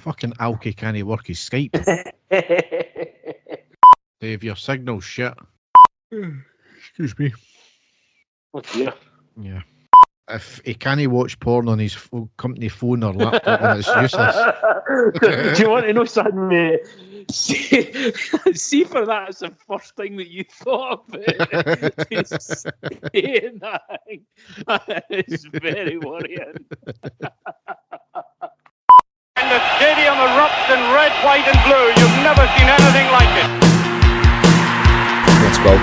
Fucking Alki can't work his Skype. Dave, your signal's shit. Excuse me. Oh dear. Yeah. If he can't watch porn on his company phone or laptop, then it's useless. Do you want to know something, mate? See for that's the first thing that you thought of it. Saying that thing. That is very worrying. And the stadium erupts in red, white and blue. You've never seen anything like it. Let's go.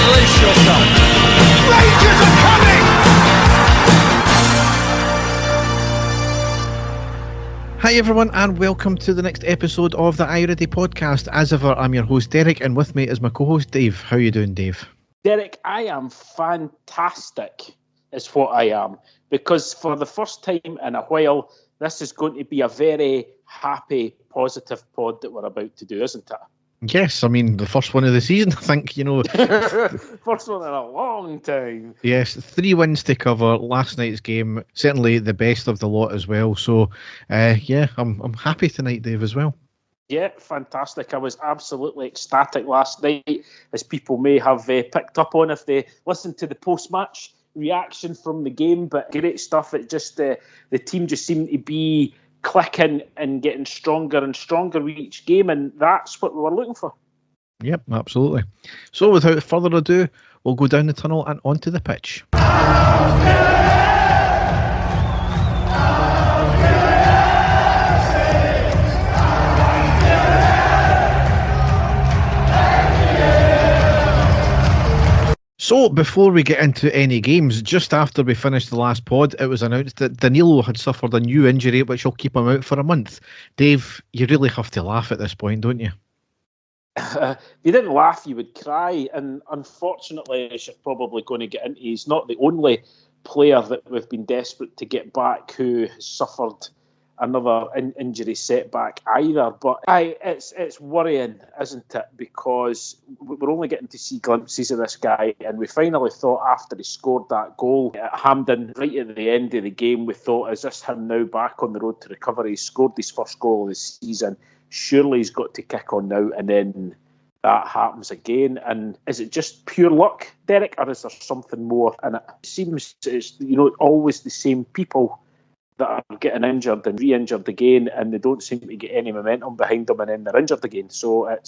Brace yourself. Rangers are coming! Hi everyone, and welcome to the next episode of the iReady podcast. As ever, I'm your host Derek, and with me is my co-host Dave. How are you doing, Dave? Derek, I am fantastic, is what I am, because for the first time in a while, this is going to be a very happy, positive pod that we're about to do, isn't it? Yes, I mean, the first one of the season, I think, First one in a long time. Yes, 3 wins to cover. Last night's game, certainly the best of the lot as well. So, I'm happy tonight, Dave, as well. Yeah, fantastic. I was absolutely ecstatic last night, as people may have picked up on if they listened to the post-match reaction from the game. But great stuff. It just the team just seemed to be clicking and getting stronger and stronger with each game, and that's what we were looking for. Yep, absolutely. So without further ado, we'll go down the tunnel and onto the pitch. So, before we get into any games, just after we finished the last pod, it was announced that Danilo had suffered a new injury which will keep him out for a month. Dave, you really have to laugh at this point, don't you? If you didn't laugh, you would cry. And unfortunately, as you're probably going to get into, he's not the only player that we've been desperate to get back who has suffered another injury setback either. But it's worrying, isn't it? Because we're only getting to see glimpses of this guy, and we finally thought after he scored that goal at Hampden right at the end of the game, we thought, is this him now back on the road to recovery? He scored his first goal of the season. Surely he's got to kick on now, and then that happens again. And is it just pure luck, Derek, or is there something more? And it seems it's always the same people that are getting injured and re-injured again, and they don't seem to get any momentum behind them, and then they're injured again. So it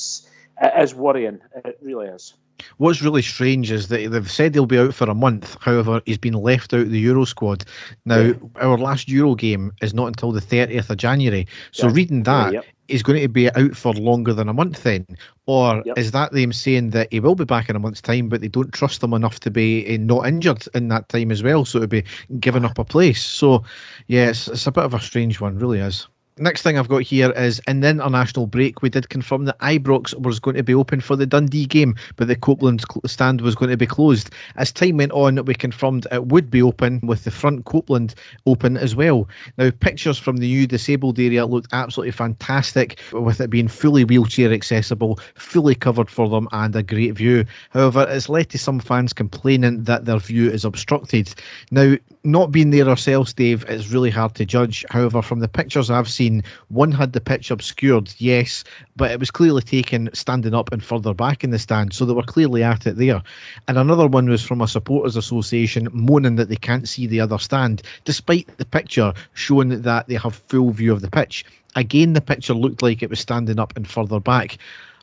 is worrying. It really is. What's really strange is that they've said he'll be out for a month. However, he's been left out of the Euro squad. Now, Our last Euro game is not until the 30th of January. So reading that, he's going to be out for longer than a month then? Or is that them saying that he will be back in a month's time, but they don't trust him enough to be not injured in that time as well, so to be giving up a place? So, it's a bit of a strange one, really is. Next thing I've got here is, in the international break, we did confirm that Ibrox was going to be open for the Dundee game, but the Copeland stand was going to be closed. As time went on, we confirmed it would be open, with the front Copeland open as well. Now, pictures from the new disabled area looked absolutely fantastic, with it being fully wheelchair accessible, fully covered for them, and a great view. However, it's led to some fans complaining that their view is obstructed. Now, not being there ourselves, Dave, it's really hard to judge. However, from the pictures I've seen, one had the pitch obscured, yes, but it was clearly taken standing up and further back in the stand, so they were clearly at it there. And another one was from a supporters association moaning that they can't see the other stand, despite the picture showing that they have full view of the pitch. Again, the picture looked like it was standing up and further back.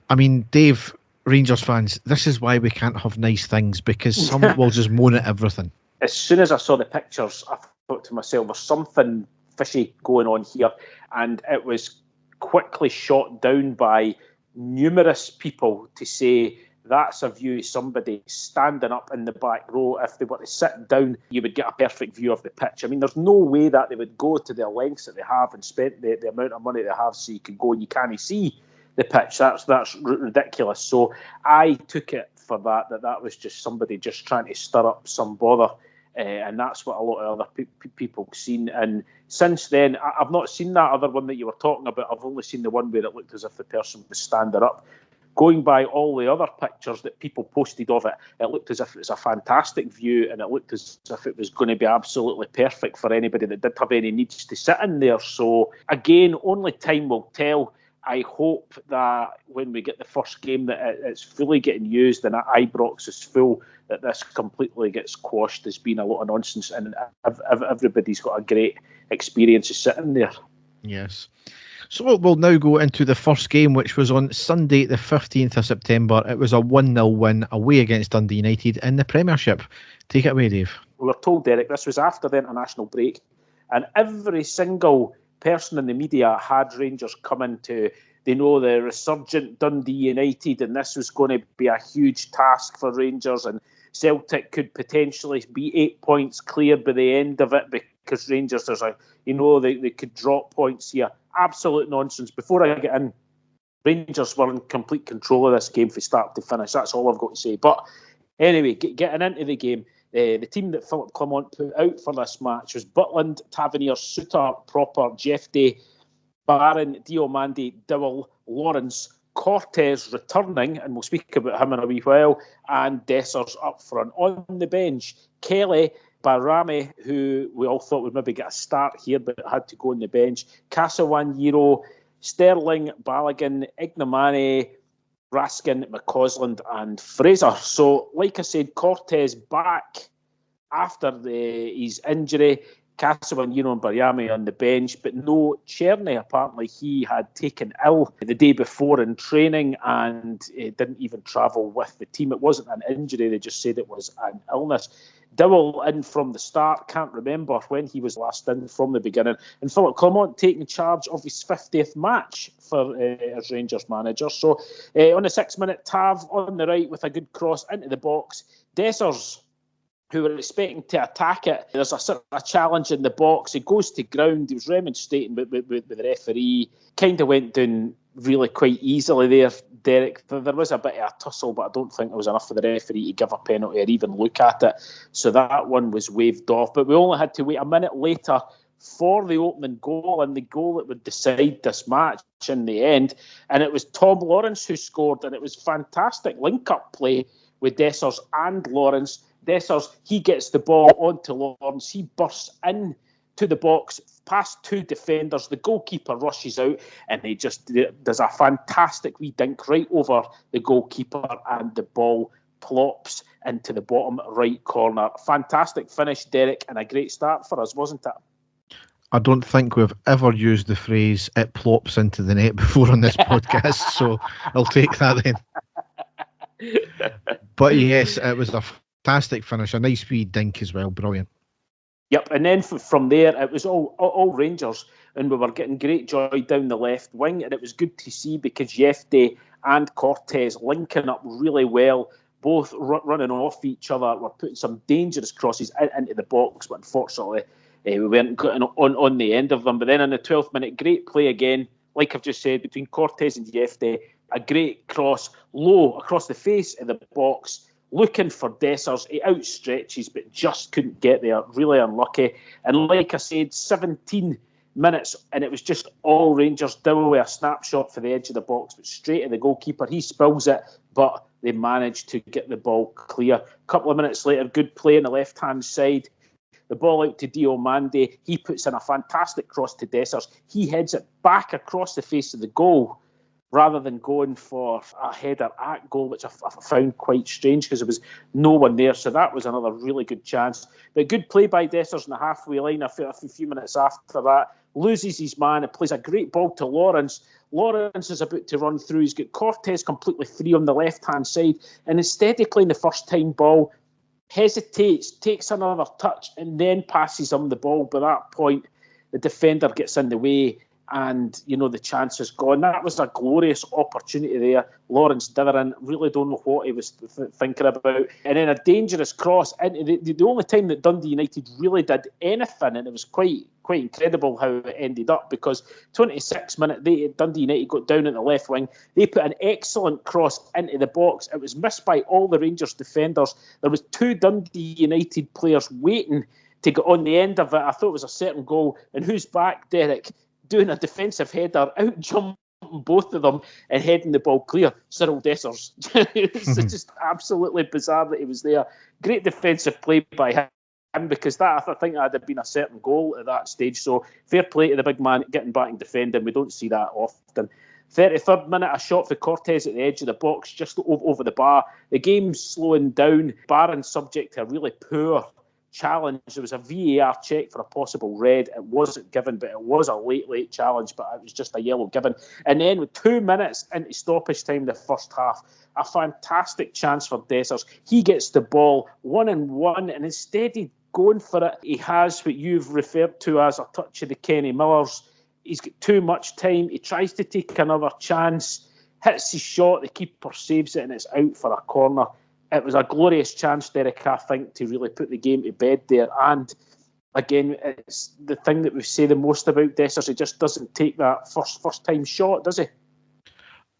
I mean, Dave, Rangers fans, this is why we can't have nice things, because some will just moan at everything. As soon as I saw the pictures, I thought to myself, there's something fishy going on here, and it was quickly shot down by numerous people to say that's a view of somebody standing up in the back row. If they were to sit down, you would get a perfect view of the pitch. I mean, there's no way that they would go to the lengths that they have and spent the amount of money they have so you can go and you can't see the pitch. That's ridiculous. So I took it for that was just somebody just trying to stir up some bother. And that's what a lot of other people have seen. And since then, I've not seen that other one that you were talking about. I've only seen the one where it looked as if the person was standing up. going by all the other pictures that people posted of it, it looked as if it was a fantastic view, and it looked as if it was going to be absolutely perfect for anybody that did have any needs to sit in there. So again, only time will tell. I hope that when we get the first game that it's fully getting used and Ibrox is full, that this completely gets quashed. There's been a lot of nonsense and everybody's got a great experience of sitting there. Yes. So we'll now go into the first game, which was on Sunday the 15th of September. It was a 1-0 win away against Dundee United in the Premiership. Take it away, Dave. We were told, Derek, this was after the international break, and every single person in the media had Rangers coming to, they know, the resurgent Dundee United, and this was going to be a huge task for Rangers, and Celtic could potentially be 8 points clear by the end of it because Rangers, they could drop points here. Absolute nonsense. Before I get in, Rangers were in complete control of this game from start to finish. That's all I've got to say. But anyway, getting into the game, the team that Philip Clement put out for this match was Butland, Tavernier, Suter, Proper, Jeff Day, Barron, Diomande, Dowell, Lawrence, Cortez returning, and we'll speak about him in a wee while, and Dessers up front. On the bench, Kelly, Barame, who we all thought would maybe get a start here, but had to go on the bench, Casawanyiro, Sterling, Balogun, Ignomane, Raskin, McCausland and Fraser. So, like I said, Cortez back after his injury. Casawanyiro and Barame on the bench, but no Cherny. Apparently he had taken ill the day before in training and didn't even travel with the team. It wasn't an injury, they just said it was an illness. Dowell in from the start, can't remember when he was last in from the beginning. And Philip Clement taking charge of his 50th match for as Rangers manager. So on the 6 minute, Tav on the right with a good cross into the box. Dessers, who were expecting to attack it, there's a challenge in the box. He goes to ground. He was remonstrating with the referee. Kind of went down really quite easily there, Derek. There was a bit of a tussle, but I don't think there was enough for the referee to give a penalty or even look at it. So that one was waved off. But we only had to wait a minute later for the opening goal, and the goal that would decide this match in the end. And it was Tom Lawrence who scored, and it was fantastic link-up play with Dessers and Lawrence. Dessers, he gets the ball onto Lawrence. He bursts in to the box, past two defenders. The goalkeeper rushes out and he just does a fantastic wee dink right over the goalkeeper, and the ball plops into the bottom right corner. Fantastic finish, Derek, and a great start for us, wasn't it? I don't think we've ever used the phrase "it plops into the net" before on this podcast, so I'll take that then. But yes, it was a fantastic finish, a nice wee dink as well, brilliant. Yep, and then from there it was all Rangers, and we were getting great joy down the left wing, and it was good to see because Jefte and Cortez linking up really well, both running off each other. We're putting some dangerous crosses into the box, but unfortunately we weren't getting on the end of them. But then in the 12th minute, great play again, like I've just said, between Cortez and Jefte, a great cross low across the face of the box, looking for Dessers. He outstretches but just couldn't get there. Really unlucky. And like I said, 17 minutes and it was just all Rangers. Dowell with a snapshot for the edge of the box, but straight at the goalkeeper. He spills it, but they managed to get the ball clear. A couple of minutes later, good play on the left-hand side. The ball out to Diomande. He puts in a fantastic cross to Dessers. He heads it back across the face of the goal, rather than going for a header at goal, which I found quite strange because there was no one there. So that was another really good chance. But good play by Dessers in the halfway line a few minutes after that. Loses his man and plays a great ball to Lawrence. Lawrence is about to run through. He's got Cortez completely free on the left-hand side. And instead of playing the first-time ball, hesitates, takes another touch, and then passes him the ball. By that point, the defender gets in the way, and the chance is gone. That was a glorious opportunity there. Lawrence Ditherin, really don't know what he was thinking about. And then a dangerous cross into the only time that Dundee United really did anything, and it was quite incredible how it ended up, because 26 minutes, Dundee United got down in the left wing. They put an excellent cross into the box. It was missed by all the Rangers defenders. There was two Dundee United players waiting to get on the end of it. I thought it was a certain goal. And who's back, Derek? Doing a defensive header, out jumps both of them and heading the ball clear. Cyril Dessers. It's just absolutely bizarre that he was there. Great defensive play by him, because I think that had been a certain goal at that stage. So fair play to the big man getting back and defending. We don't see that often. 33rd minute, a shot for Cortez at the edge of the box, just over the bar. The game's slowing down. Barron subject to a really poor challenge. There was a VAR check for a possible red. It wasn't given, but it was a late challenge, but it was just a yellow given. And then with 2 minutes into stoppage time the first half, a fantastic chance for Dessers. He gets the ball 1-on-1, and instead of going for it, he has what you've referred to as a touch of the Kenny Millers. He's got too much time. He tries to take another chance, hits his shot, the keeper saves it, and it's out for a corner. It was a glorious chance, Derek, I think, to really put the game to bed there. And again, it's the thing that we say the most about Dessers. He just doesn't take that first time shot, does he?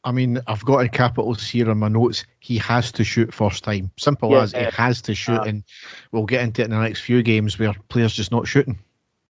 I mean, I've got in capitals here on my notes. He has to shoot first time. Simple as he has to shoot, and we'll get into it in the next few games where players just not shooting.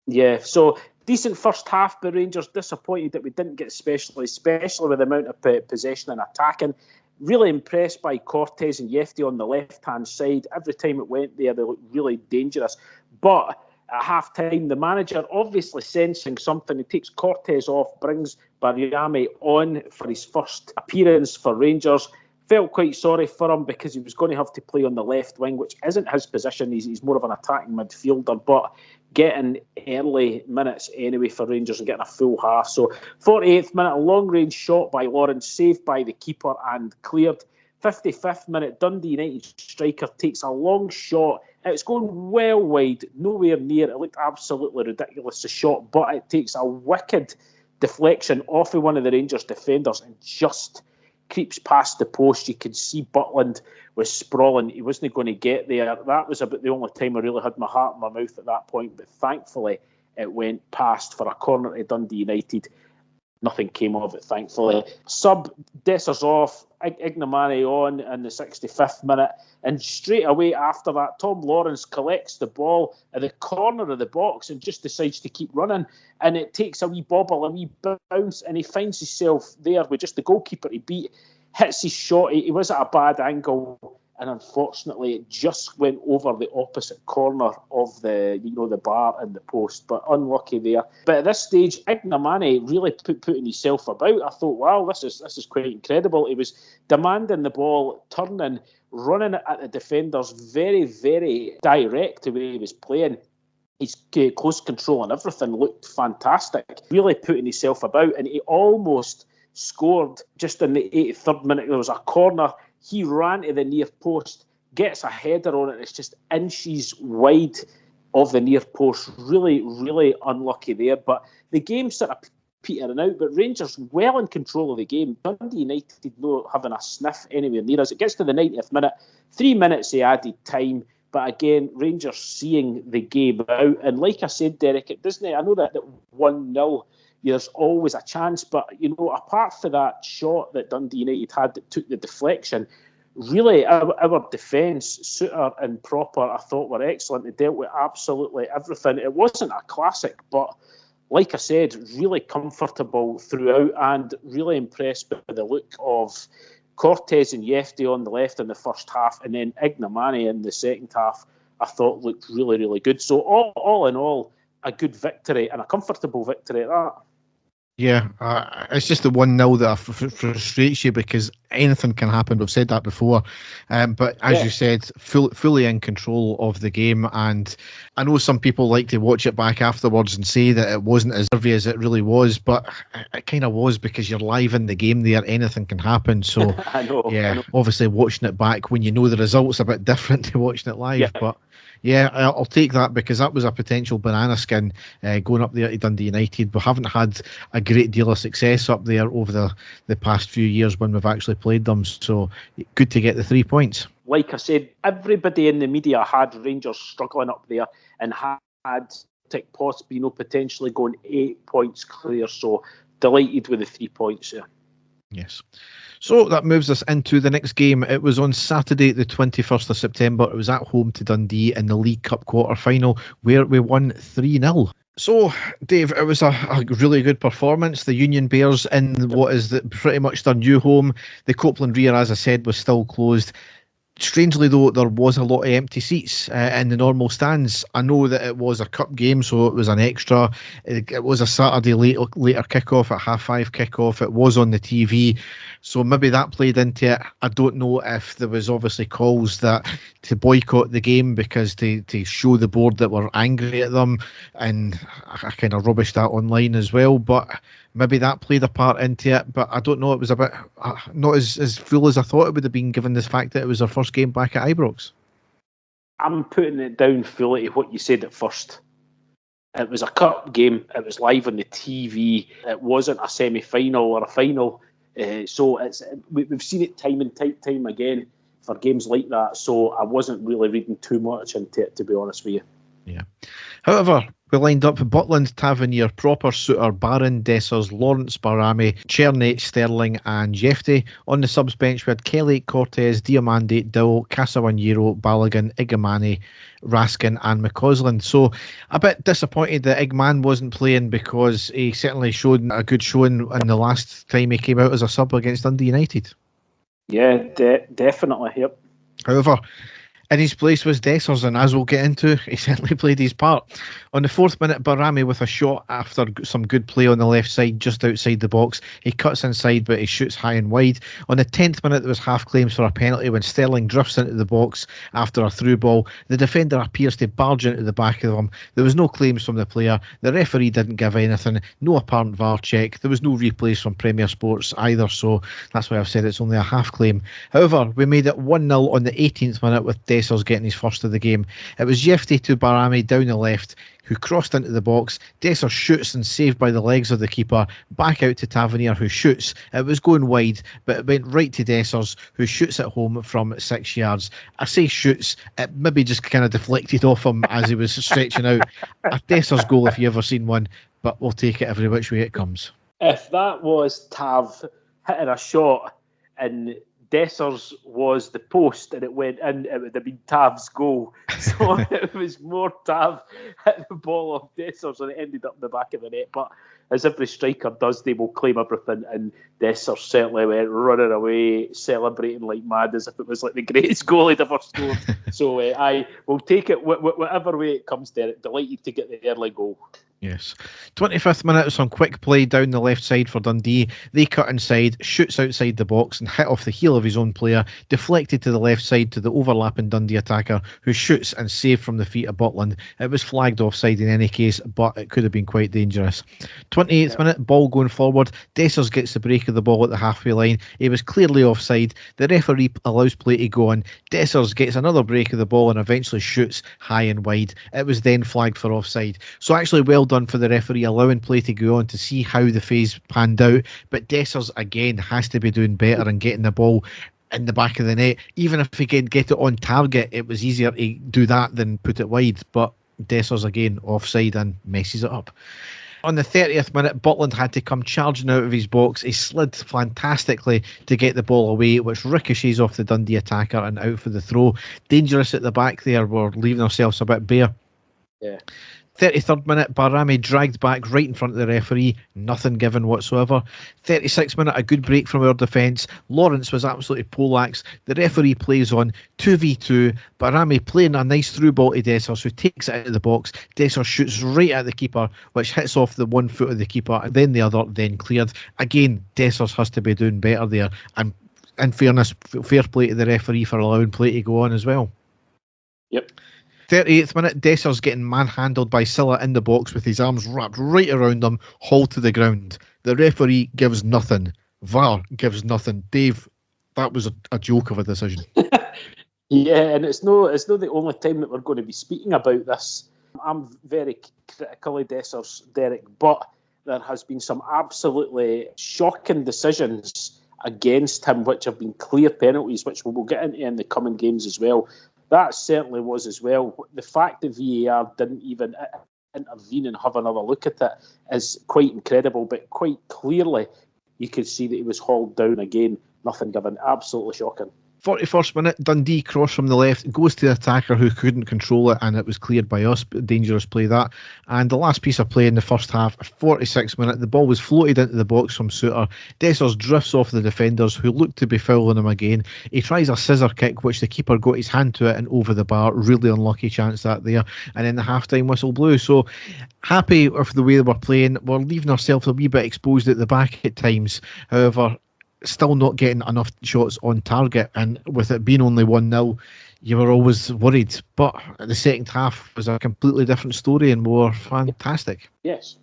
Yeah, so decent first half by Rangers. Disappointed that we didn't get especially with the amount of possession and attacking. Really impressed by Cortez and Yefty on the left-hand side. Every time it went there, they looked really dangerous. But at half-time, the manager, obviously sensing something, he takes Cortez off, brings Bariami on for his first appearance for Rangers. Felt quite sorry for him because he was going to have to play on the left wing, which isn't his position. He's more of an attacking midfielder, but getting early minutes anyway for Rangers and getting a full half. So 48th minute, a long-range shot by Lawrence, saved by the keeper and cleared. 55th minute, Dundee United striker takes a long shot. It's going well wide, nowhere near. It looked absolutely ridiculous, the shot, but it takes a wicked deflection off of one of the Rangers defenders and just creeps past the post. You could see Butland was sprawling. He wasn't going to get there. That was about the only time I really had my heart in my mouth at that point, but thankfully it went past for a corner to Dundee United. Nothing came of it, thankfully. Sub Dessers off, Ignamani on in the 65th minute, and straight away after that, Tom Lawrence collects the ball at the corner of the box and just decides to keep running, and it takes a wee bobble, a wee bounce, and he finds himself there with just the goalkeeper to beat, hits his shot. He was at a bad angle, and unfortunately it just went over the opposite corner of the bar and the post, but unlucky there. But at this stage, Ignamani really putting himself about. I thought, wow, this is quite incredible. He was demanding the ball, turning, running at the defenders, very, very direct the way he was playing. His close control and everything looked fantastic. Really putting himself about, and he almost scored just in the 83rd minute. There was a corner. He ran to the near post, gets a header on it. It's just inches wide of the near post. Really, really unlucky there. But the game sort of petering out. But Rangers well in control of the game. Dundee United not having a sniff anywhere near us. It gets to the 90th minute. 3 minutes they added time. But again, Rangers seeing the game out. And like I said, Derek, it doesn't. I know that 1-0. There's always a chance, but apart from that shot that Dundee United had that took the deflection, really our defence, Suter and Proper, I thought were excellent. They dealt with absolutely everything. It wasn't a classic, but like I said, really comfortable throughout, and really impressed by the look of Cortez and Yefty on the left in the first half, and then Ignamani in the second half, I thought looked really, really good. So all in all, a good victory, and a comfortable victory at that. Yeah, it's just the 1-0 that frustrates you, because anything can happen. We've said that before. But as you said, fully in control of the game. And I know some people like to watch it back afterwards and say that it wasn't as nervy as it really was, but it kind of was, because you're live in the game there. Anything can happen. So, I know. Obviously watching it back when you know the result's a bit different to watching it live. Yeah. But yeah, I'll take that, because that was a potential banana skin going up there to Dundee United. We haven't had a great deal of success up there over the past few years when we've actually played them. So good to get the 3 points. Like I said, everybody in the media had Rangers struggling up there and had potentially going 8 points clear. So delighted with the 3 points there. Yes. So that moves us into the next game. It was on Saturday, the 21st of September. It was at home to Dundee in the League Cup quarter-final, where we won 3-0. So, Dave, it was a really good performance. The Union Bears in what is pretty much their new home. The Copeland Rear, as I said, was still closed. Strangely, though, there was a lot of empty seats in the normal stands. I know that it was a cup game, so it was an extra. It was a Saturday later kickoff, at 5:30 kickoff. It was on the TV, so maybe that played into it. I don't know if there was obviously calls that to boycott the game because to show the board that we're angry at them, and I kind of rubbished that online as well. But maybe that played a part into it, but I don't know. It was a bit not as full as I thought it would have been, given the fact that it was our first game back at Ibrox. I'm putting it down fully to what you said at first. It was a cup game. It was live on the TV. It wasn't a semi-final or a final. So we've seen it time and time again for games like that. So I wasn't really reading too much into it, to be honest with you. Yeah. However, we lined up Butland, Tavernier, Proper, Suter, Barron, Dessers, Lawrence, Barami, Cherney, Sterling and Jefte. On the subs bench we had Kelly, Cortez, Diamande, Dill, Casawanyiro, Balogun, Igamani, Raskin and McCausland. So a bit disappointed that Igman wasn't playing, because he certainly showed a good showing in the last time he came out as a sub against Dundee United. Yeah, definitely, yep. However, in his place was Dessers, and as we'll get into, he certainly played his part. On the 4th minute, Barami with a shot after some good play on the left side, just outside the box. He cuts inside, but he shoots high and wide. On the 10th minute, there was half claims for a penalty when Sterling drifts into the box after a through ball. The defender appears to barge into the back of him. There was no claims from the player. The referee didn't give anything. No apparent VAR check. There was no replays from Premier Sports either, so that's why I've said it's only a half claim. However, we made it 1-0 on the 18th minute with Dessers getting his first of the game. It was Jefte to Barami down the left, who crossed into the box. Dessers shoots and saved by the legs of the keeper. Back out to Tavernier, who shoots. It was going wide, but it went right to Dessers, who shoots at home from 6 yards. I say shoots, it maybe just kind of deflected off him as he was stretching out. A Dessers goal if you ever seen one, but we'll take it every which way it comes. If that was Tav hitting a shot and Dessers was the post and it went in, it would have been Tav's goal. So it was more Tav hitting the ball off Dessers and it ended up in the back of the net. But as every striker does, they will claim everything, and Dessers certainly went running away, celebrating like mad as if it was like the greatest goal he'd ever scored. So I will take it whatever way it comes there. Delighted to get the early goal. Yes. 25th minute, some quick play down the left side for Dundee. They cut inside, shoots outside the box and hit off the heel of his own player, deflected to the left side to the overlapping Dundee attacker, who shoots and saved from the feet of Butland. It was flagged offside in any case, but it could have been quite dangerous. 28th minute, ball going forward. Dessers gets the break of the ball at the halfway line. He was clearly offside. The referee allows play to go on. Dessers gets another break of the ball and eventually shoots high and wide. It was then flagged for offside. So actually well done for the referee allowing play to go on to see how the phase panned out, but Dessers again has to be doing better and getting the ball in the back of the net. Even if he could get it on target, it was easier to do that than put it wide, but Dessers again offside and messes it up. On the 30th minute, Butland had to come charging out of his box. He slid fantastically to get the ball away, which ricochets off the Dundee attacker and out for the throw. Dangerous at the back there. We're leaving ourselves a bit bare. Yeah. 33rd minute, Barami dragged back right in front of the referee, nothing given whatsoever. 36th minute, a good break from our defence. Lawrence was absolutely poleaxed. The referee plays on 2v2. Barami playing a nice through ball to Dessers, who takes it out of the box. Dessers shoots right at the keeper, which hits off the one foot of the keeper, and then the other, then cleared. Again, Dessers has to be doing better there. And in fairness, fair play to the referee for allowing play to go on as well. Yep. 38th minute, Dessers getting manhandled by Silla in the box with his arms wrapped right around him, hauled to the ground. The referee gives nothing. VAR gives nothing. Dave, that was a joke of a decision. Yeah, and it's no the only time that we're going to be speaking about this. I'm very critical of Dessers, Derek, but there has been some absolutely shocking decisions against him, which have been clear penalties, which we will get into in the coming games as well. That certainly was as well. The fact that VAR didn't even intervene and have another look at it is quite incredible, but quite clearly you could see that he was hauled down again nothing given. Absolutely shocking. 41st minute, Dundee cross from the left, goes to the attacker who couldn't control it, and it was cleared by us. Dangerous play that. And the last piece of play in the first half, 46th minute, the ball was floated into the box from Suter. Dessers drifts off the defenders who look to be fouling him again. He tries a scissor kick, which the keeper got his hand to it and over the bar. Really unlucky chance that there. And then the half-time whistle blew. So happy with the way they were playing. We're leaving ourselves a wee bit exposed at the back at times. However, still not getting enough shots on target, and with it being only 1-0, you were always worried. But the second half was a completely different story and more fantastic. Yes.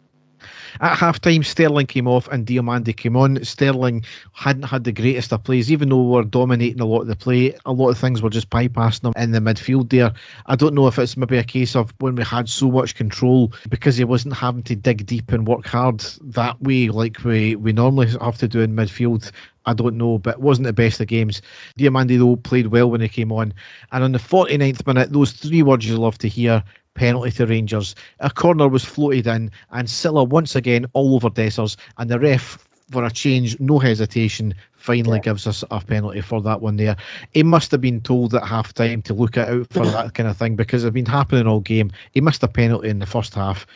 At half-time, Sterling came off and Diomande came on. Sterling hadn't had the greatest of plays, even though we were dominating a lot of the play. A lot of things were just bypassing him in the midfield there. I don't know if it's maybe a case of when we had so much control, because he wasn't having to dig deep and work hard that way like we normally have to do in midfield. I don't know, but it wasn't the best of games. Diomande, though, played well when he came on. And on the 49th minute, those three words you love to hear: penalty to Rangers. A corner was floated in, and Silla once again all over Dessers, and the ref, for a change, no hesitation, finally gives us a penalty for that one there. He must have been told at half time to look out for that kind of thing, because it's been happening all game. He missed a penalty in the first half.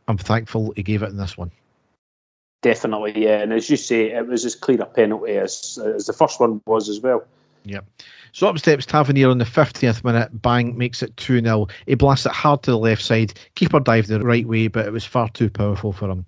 I'm thankful he gave it in this one. Definitely, yeah. And as you say, it was as clear a penalty as the first one was as well. Yep. So up steps Tavernier on the 50th minute. Bang, makes it 2-0. He blasts it hard to the left side. Keeper dived the right way, but it was far too powerful for him.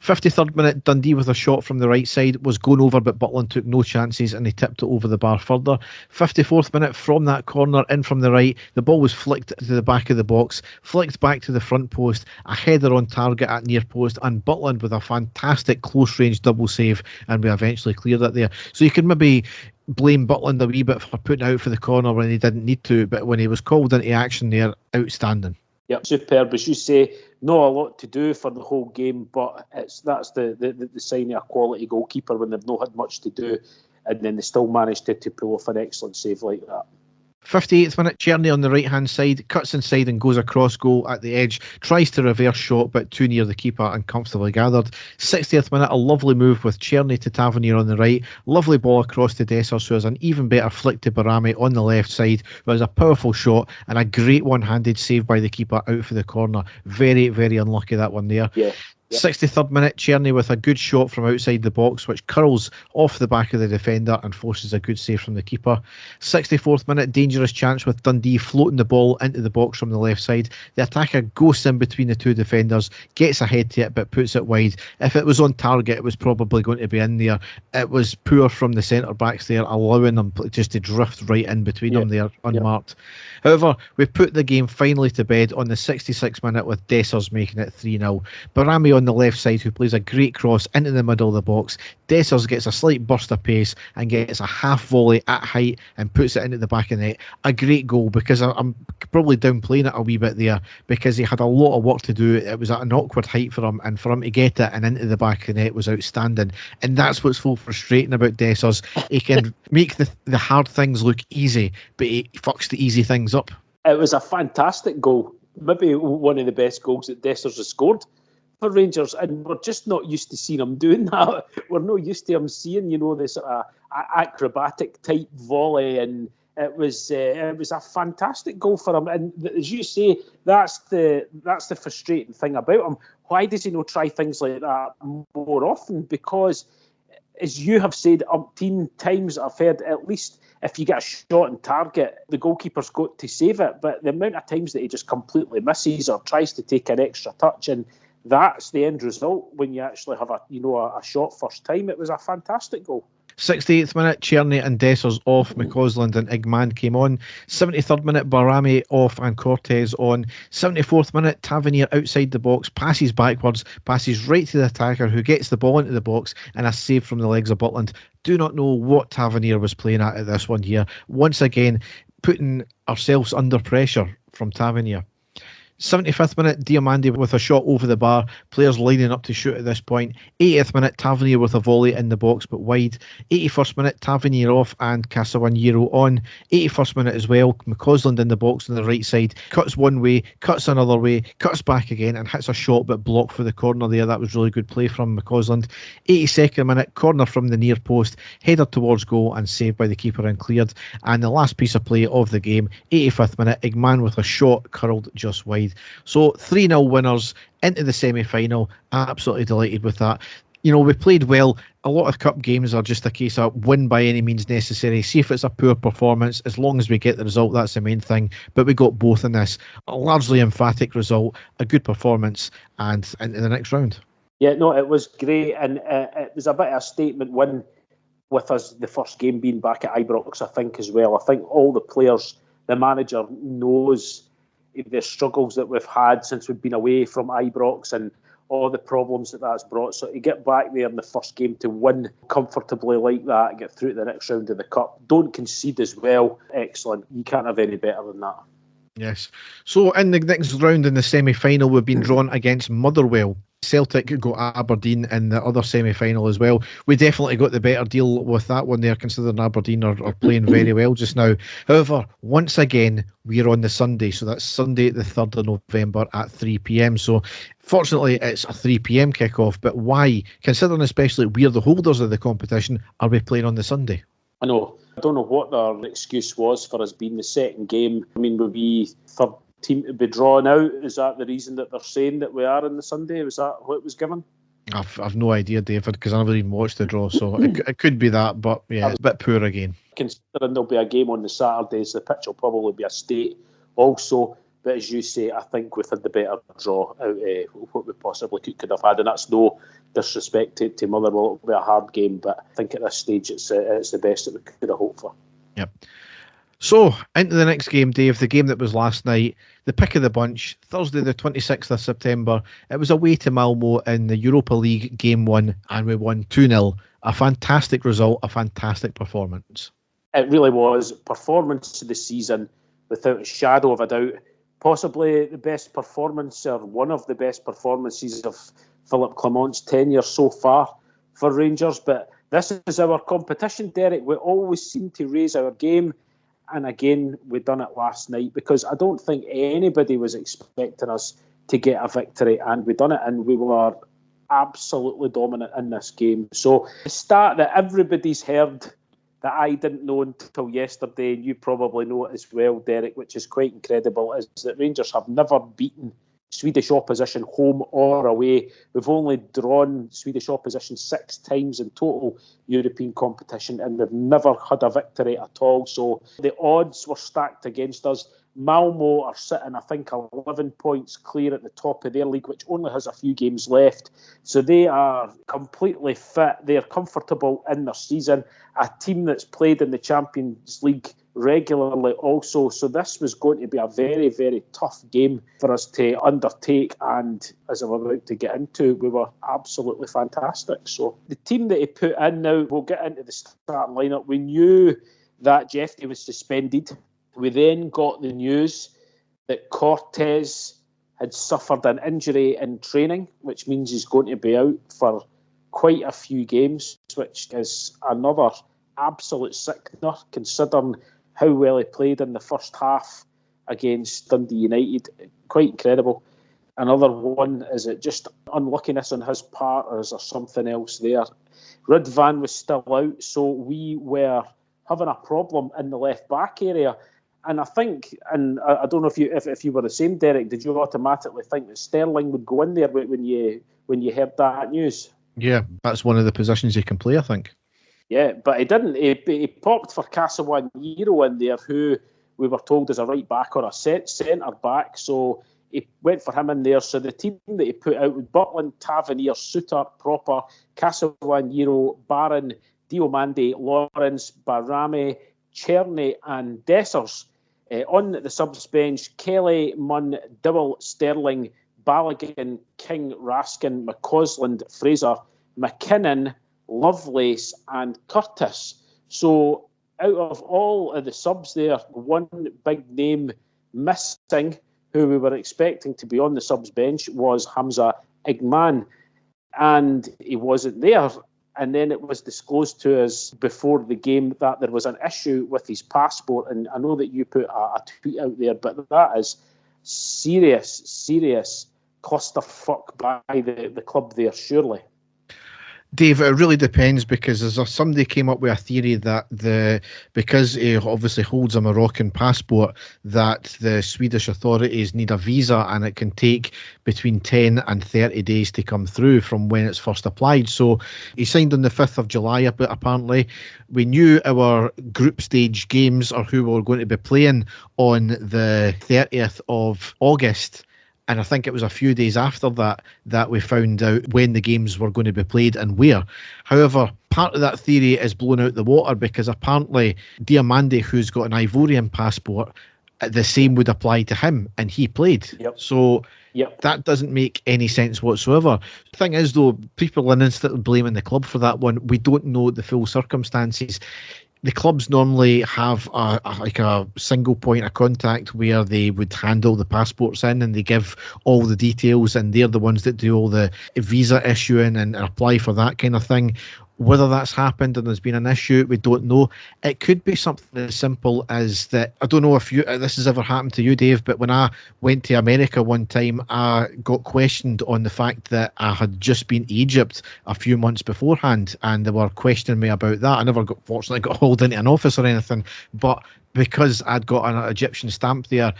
53rd minute, Dundee with a shot from the right side, was going over, but Butland took no chances and he tipped it over the bar further. 54th minute, from that corner, in from the right, the ball was flicked to the back of the box, flicked back to the front post, a header on target at near post, and Butland with a fantastic close range double save, and we eventually cleared it there. So you can maybe blame Butland a wee bit for putting out for the corner when he didn't need to, but when he was called into action there, outstanding. Yep, superb. As you say, not a lot to do for the whole game, but that's the sign of a quality goalkeeper when they've not had much to do, and then they still managed to pull off an excellent save like that. 58th minute, Cherney on the right hand side, cuts inside and goes across goal at the edge, tries to reverse shot but too near the keeper and comfortably gathered. 60th minute, a lovely move with Cherney to Tavernier on the right, lovely ball across to Dessers, who has an even better flick to Barami on the left side, who has a powerful shot and a great one-handed save by the keeper out for the corner. Very, very unlucky that one there. Yeah. Yep. 63rd minute, Cherney with a good shot from outside the box, which curls off the back of the defender and forces a good save from the keeper. 64th minute, dangerous chance with Dundee floating the ball into the box from the left side. The attacker goes in between the two defenders, gets ahead to it but puts it wide. If it was on target, it was probably going to be in there. It was poor from the centre backs there, allowing them just to drift right in between them there, unmarked. However, we put the game finally to bed on the 66th minute with Dessers making it 3-0. Barami on the left side, who plays a great cross into the middle of the box. Dessers gets a slight burst of pace and gets a half volley at height and puts it into the back of the net. A great goal, because I'm probably downplaying it a wee bit there, because he had a lot of work to do. It was at an awkward height for him, and for him to get it and into the back of the net was outstanding. And that's what's so frustrating about Dessers. He can make the hard things look easy, but he fucks the easy things up. It was a fantastic goal. Maybe one of the best goals that Dessers has scored for Rangers, and we're just not used to seeing him doing that. We're not used to him seeing, this sort of acrobatic type volley, and it was a fantastic goal for him. And as you say, that's the frustrating thing about him. Why does he not try things like that more often? Because, as you have said umpteen times, I've heard, at least if you get a shot on target, the goalkeeper's got to save it. But the amount of times that he just completely misses or tries to take an extra touch, and that's the end result when you actually have a shot first time. It was a fantastic goal. 68th minute, Cherney and Dessers off, McCausland and Igman came on. 73rd minute, Barami off and Cortez on. 74th minute, Tavernier outside the box, passes backwards, passes right to the attacker, who gets the ball into the box, and a save from the legs of Butland. Do not know what Tavernier was playing at this one here. Once again, putting ourselves under pressure from Tavernier. 75th minute, Diomande with a shot over the bar. Players lining up to shoot at this point. 80th minute, Tavernier with a volley in the box but wide. 81st minute, Tavernier off and Casawanyiro on. 81st minute as well, McCausland in the box on the right side. Cuts one way, cuts another way, cuts back again and hits a shot but blocked for the corner there. That was really good play from McCausland. 82nd minute, corner from the near post, headed towards goal and saved by the keeper and cleared. And the last piece of play of the game, 85th minute, Igman with a shot curled just wide. So 3-0 winners into the semi-final. Absolutely delighted with that. You know, we played well. A lot of cup games are just a case of win by any means necessary. See if it's a poor performance. As long as we get the result, that's the main thing. But we got both in this. A largely emphatic result, a good performance, and into the next round. Yeah, no, it was great. And it was a bit of a statement win with us, the first game being back at Ibrox, I think, as well. I think all the players, the manager knows the struggles that we've had since we've been away from Ibrox and all the problems that that's brought. So to get back there in the first game to win comfortably like that, get through to the next round of the Cup, don't concede as well. Excellent. You can't have any better than that. Yes. So in the next round in the semi-final, we've been drawn against Motherwell. Celtic got Aberdeen in the other semi-final as well. We definitely got the better deal with that one there, considering Aberdeen are playing very well just now. However, once again, we're on the Sunday. So that's Sunday the 3rd of November at 3 p.m. So fortunately, it's a 3 p.m. kick-off. But why, considering especially we're the holders of the competition, are we playing on the Sunday? I know. I don't know what their excuse was for us being the second game. I mean, would we third team to be drawn out? Is that the reason that they're saying that we are on the Sunday? Was that what was given? I've no idea, David, because I never even watched the draw, so it could be that, but yeah, it's a bit poor again. Considering there'll be a game on the Saturdays, the pitch will probably be a state also, but as you say, I think we've had the better draw out of what we possibly could have had, and that's no disrespect to Motherwell. It'll be a hard game, but I think at this stage it's the best that we could have hoped for. Yep. So, into the next game, Dave, the game that was last night, the pick of the bunch, Thursday the 26th of September. It was away to Malmo in the Europa League Game 1, and we won 2-0. A fantastic result, a fantastic performance. It really was. Performance of the season, without a shadow of a doubt. Possibly the best performance, or one of the best performances of Philip Clement's tenure so far for Rangers. But this is our competition, Derek. We always seem to raise our game. And again, we done it last night because I don't think anybody was expecting us to get a victory, and we done it, and we were absolutely dominant in this game. So the stat that everybody's heard that I didn't know until yesterday, and you probably know it as well, Derek, which is quite incredible, is that Rangers have never beaten Swedish opposition home or away. We've only drawn Swedish opposition 6 times in total European competition, and we've never had a victory at all. So the odds were stacked against us. Malmo are sitting, I think, 11 points clear at the top of their league, which only has a few games left. So they are completely fit. They are comfortable in their season. A team that's played in the Champions League regularly also. So this was going to be a very, very tough game for us to undertake. And as I'm about to get into, we were absolutely fantastic. So the team that he put in now, we'll get into the starting lineup. We knew that Jeffrey was suspended. We then got the news that Cortez had suffered an injury in training, which means he's going to be out for quite a few games, which is another absolute sickener, considering how well he played in the first half against Dundee United. Quite incredible. Another one, is it just unluckiness on his part, or is there something else there? Ridvan was still out, so we were having a problem in the left back area. And I think, and I don't know if you were the same, Derek, did you automatically think that Sterling would go in there when you heard that news? Yeah, that's one of the positions he can play, I think. Yeah, but he didn't. He popped for Casawanyiro in there, who we were told is a right back or a centre back. So he went for him in there. So the team that he put out with Butland, Tavernier, Suter, Proper, Casawanyiro, Barron, Diomande, Lawrence, Barame, Cherney and Dessers. On the subs bench, Kelly, Munn, Dowell, Sterling, Balogun, King, Raskin, McCausland, Fraser, McKinnon, Lovelace and Curtis. So out of all of the subs there, one big name missing, who we were expecting to be on the subs bench was Hamza Igman, and he wasn't there. And then it was disclosed to us before the game that there was an issue with his passport. And I know that you put a tweet out there, but that is serious clusterfuck by the club there, surely. Dave, it really depends, because somebody came up with a theory that because he obviously holds a Moroccan passport, that the Swedish authorities need a visa and it can take between 10 and 30 days to come through from when it's first applied. So he signed on the 5th of July, apparently. We knew our group stage games, or who we were going to be playing, on the 30th of August. And I think it was a few days after that we found out when the games were going to be played and where. However, part of that theory is blown out the water, because apparently Diamande, who's got an Ivorian passport, the same would apply to him, and he played. Yep. So that doesn't make any sense whatsoever. The thing is, though, people are instantly blaming the club for that one. We don't know the full circumstances. The clubs normally have a single point of contact where they would handle the passports in, and they give all the details, and they're the ones that do all the visa issuing and apply for that kind of thing. Whether that's happened and there's been an issue, we don't know. It could be something as simple as that. I don't know if this has ever happened to you, Dave, but when I went to America one time, I got questioned on the fact that I had just been to Egypt a few months beforehand, and they were questioning me about that. I never fortunately got hauled into an office or anything, but because I'd got an Egyptian stamp there,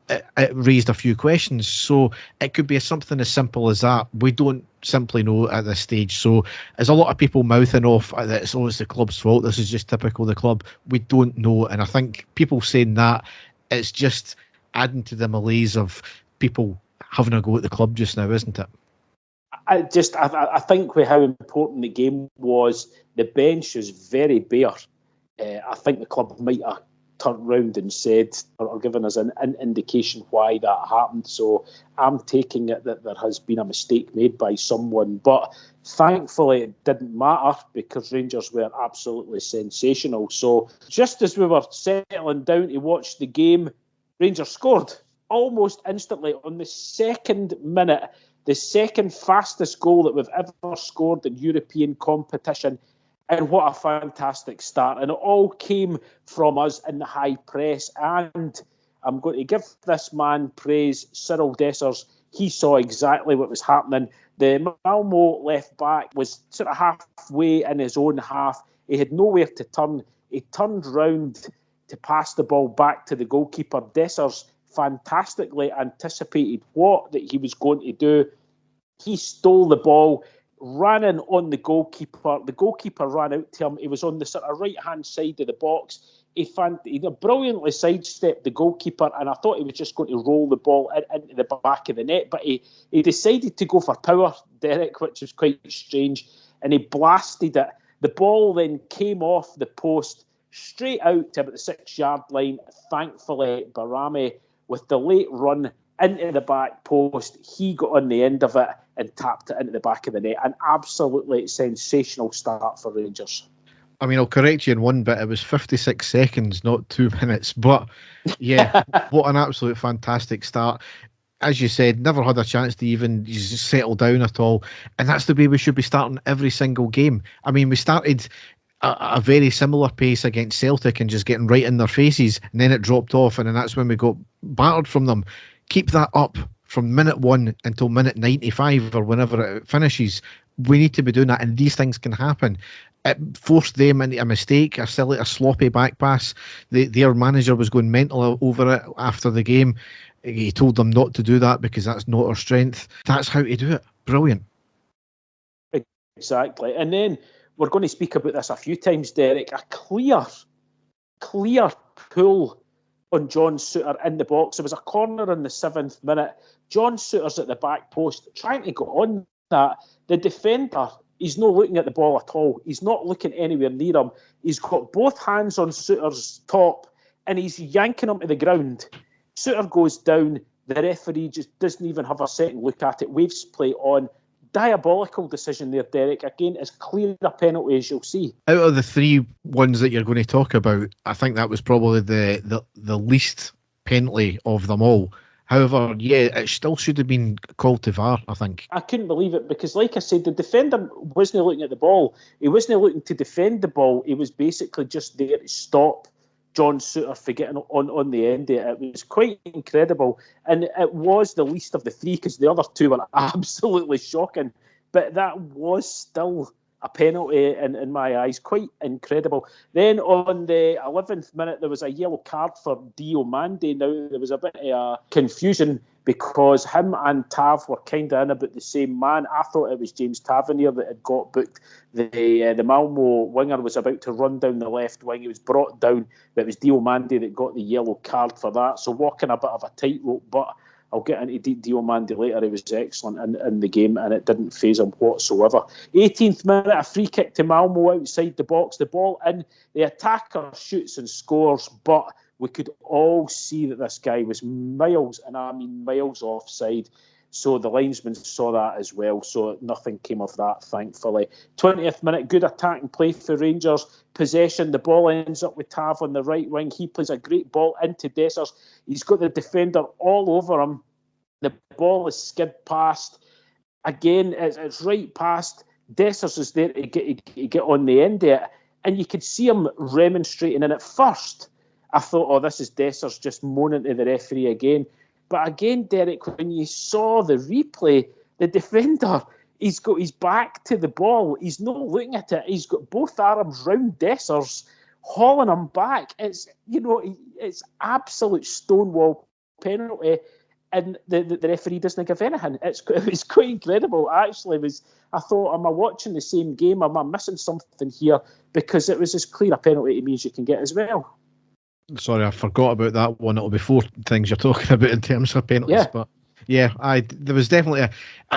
it raised a few questions. So it could be something as simple as that. We don't simply know at this stage. So there's a lot of people mouthing off that it's the club's fault, this is just typical of the club. We don't know. And I think people saying that, it's just adding to the malaise of people having a go at the club just now, isn't it? I think with how important the game was, the bench is very bare. I think the club might have turned round and said, or given us an indication why that happened. So I'm taking it that there has been a mistake made by someone. But thankfully it didn't matter, because Rangers were absolutely sensational. So just as we were settling down to watch the game, Rangers scored almost instantly on the second minute. The second fastest goal that we've ever scored in European competition. And what a fantastic start. And it all came from us in the high press. And I'm going to give this man praise, Cyril Dessers. He saw exactly what was happening. The Malmo left back was sort of halfway in his own half. He had nowhere to turn. He turned round to pass the ball back to the goalkeeper. Dessers fantastically anticipated what that he was going to do. He stole the ball, ran in on the goalkeeper. The goalkeeper ran out to him. He was on the sort of right-hand side of the box. He brilliantly sidestepped the goalkeeper, and I thought he was just going to roll the ball into the back of the net. But he decided to go for power, Derek, which was quite strange, and he blasted it. The ball then came off the post straight out to about the 6-yard line. Thankfully, Barame, with the late run into the back post, he got on the end of it and tapped it into the back of the net. An absolutely sensational start for Rangers. I mean, I'll correct you in one bit. It was 56 seconds, not 2 minutes. But yeah, what an absolute fantastic start. As you said, never had a chance to even settle down at all. And that's the way we should be starting every single game. I mean, we started a very similar pace against Celtic and just getting right in their faces. And then it dropped off. And then that's when we got battered from them. Keep that up from minute 1 until minute 95 or whenever it finishes. We need to be doing that, and these things can happen. It forced them into a mistake, a sloppy back pass. Their manager was going mental over it after the game. He told them not to do that because that's not our strength. That's how to do it. Brilliant. Exactly. And then we're going to speak about this a few times, Derek. A clear pull on John Souttar in the box. There was a corner in the 7th minute. John Souttar's at the back post trying to go on that. The defender, he's not looking at the ball at all. He's not looking anywhere near him. He's got both hands on Souttar's top and he's yanking him to the ground. Souttar goes down. The referee just doesn't even have a second look at it. Waves play on. Diabolical decision there, Derek. Again, as clear a penalty as you'll see. Out of the 3 ones that you're going to talk about, I think that was probably the least penalty of them all. However, yeah, it still should have been called to VAR, I think. I couldn't believe it because, like I said, the defender wasn't looking at the ball. He wasn't looking to defend the ball. He was basically just there to stop John Souttar for getting on the end of it. It was quite incredible. And it was the least of the three because the other two were absolutely shocking. But that was still a penalty in my eyes. Quite incredible. Then on the 11th minute, there was a yellow card for Diomande. Now, there was a bit of confusion because him and Tav were kind of in about the same man. I thought it was James Tavernier that had got booked. The Malmo winger was about to run down the left wing. He was brought down, but it was Diomande that got the yellow card for that. So walking a bit of a tightrope, but I'll get into Diomande later. He was excellent in the game and it didn't faze him whatsoever. 18th minute, a free kick to Malmo outside the box. The ball in, the attacker shoots and scores, but we could all see that this guy was miles, and I mean miles offside. So the linesman saw that as well. So nothing came of that, thankfully. 20th minute, good attacking play for Rangers. Possession, the ball ends up with Tav on the right wing. He plays a great ball into Dessers. He's got the defender all over him. The ball is skid past. Again, it's right past. Dessers is there to get on the end of it. And you could see him remonstrating. And at first, I thought, oh, this is Dessers just moaning to the referee again. But again, Derek, when you saw the replay, the defender, he's got his back to the ball. He's not looking at it. He's got both arms round Dessers, hauling him back. It's absolute stonewall penalty, and the referee doesn't give anything. It was quite incredible. I thought, am I watching the same game? Am I missing something here? Because it was as clear a penalty to me as you can get as well. Sorry, I forgot about that one. It'll be four things you're talking about in terms of penalties. Yeah. But yeah, there was definitely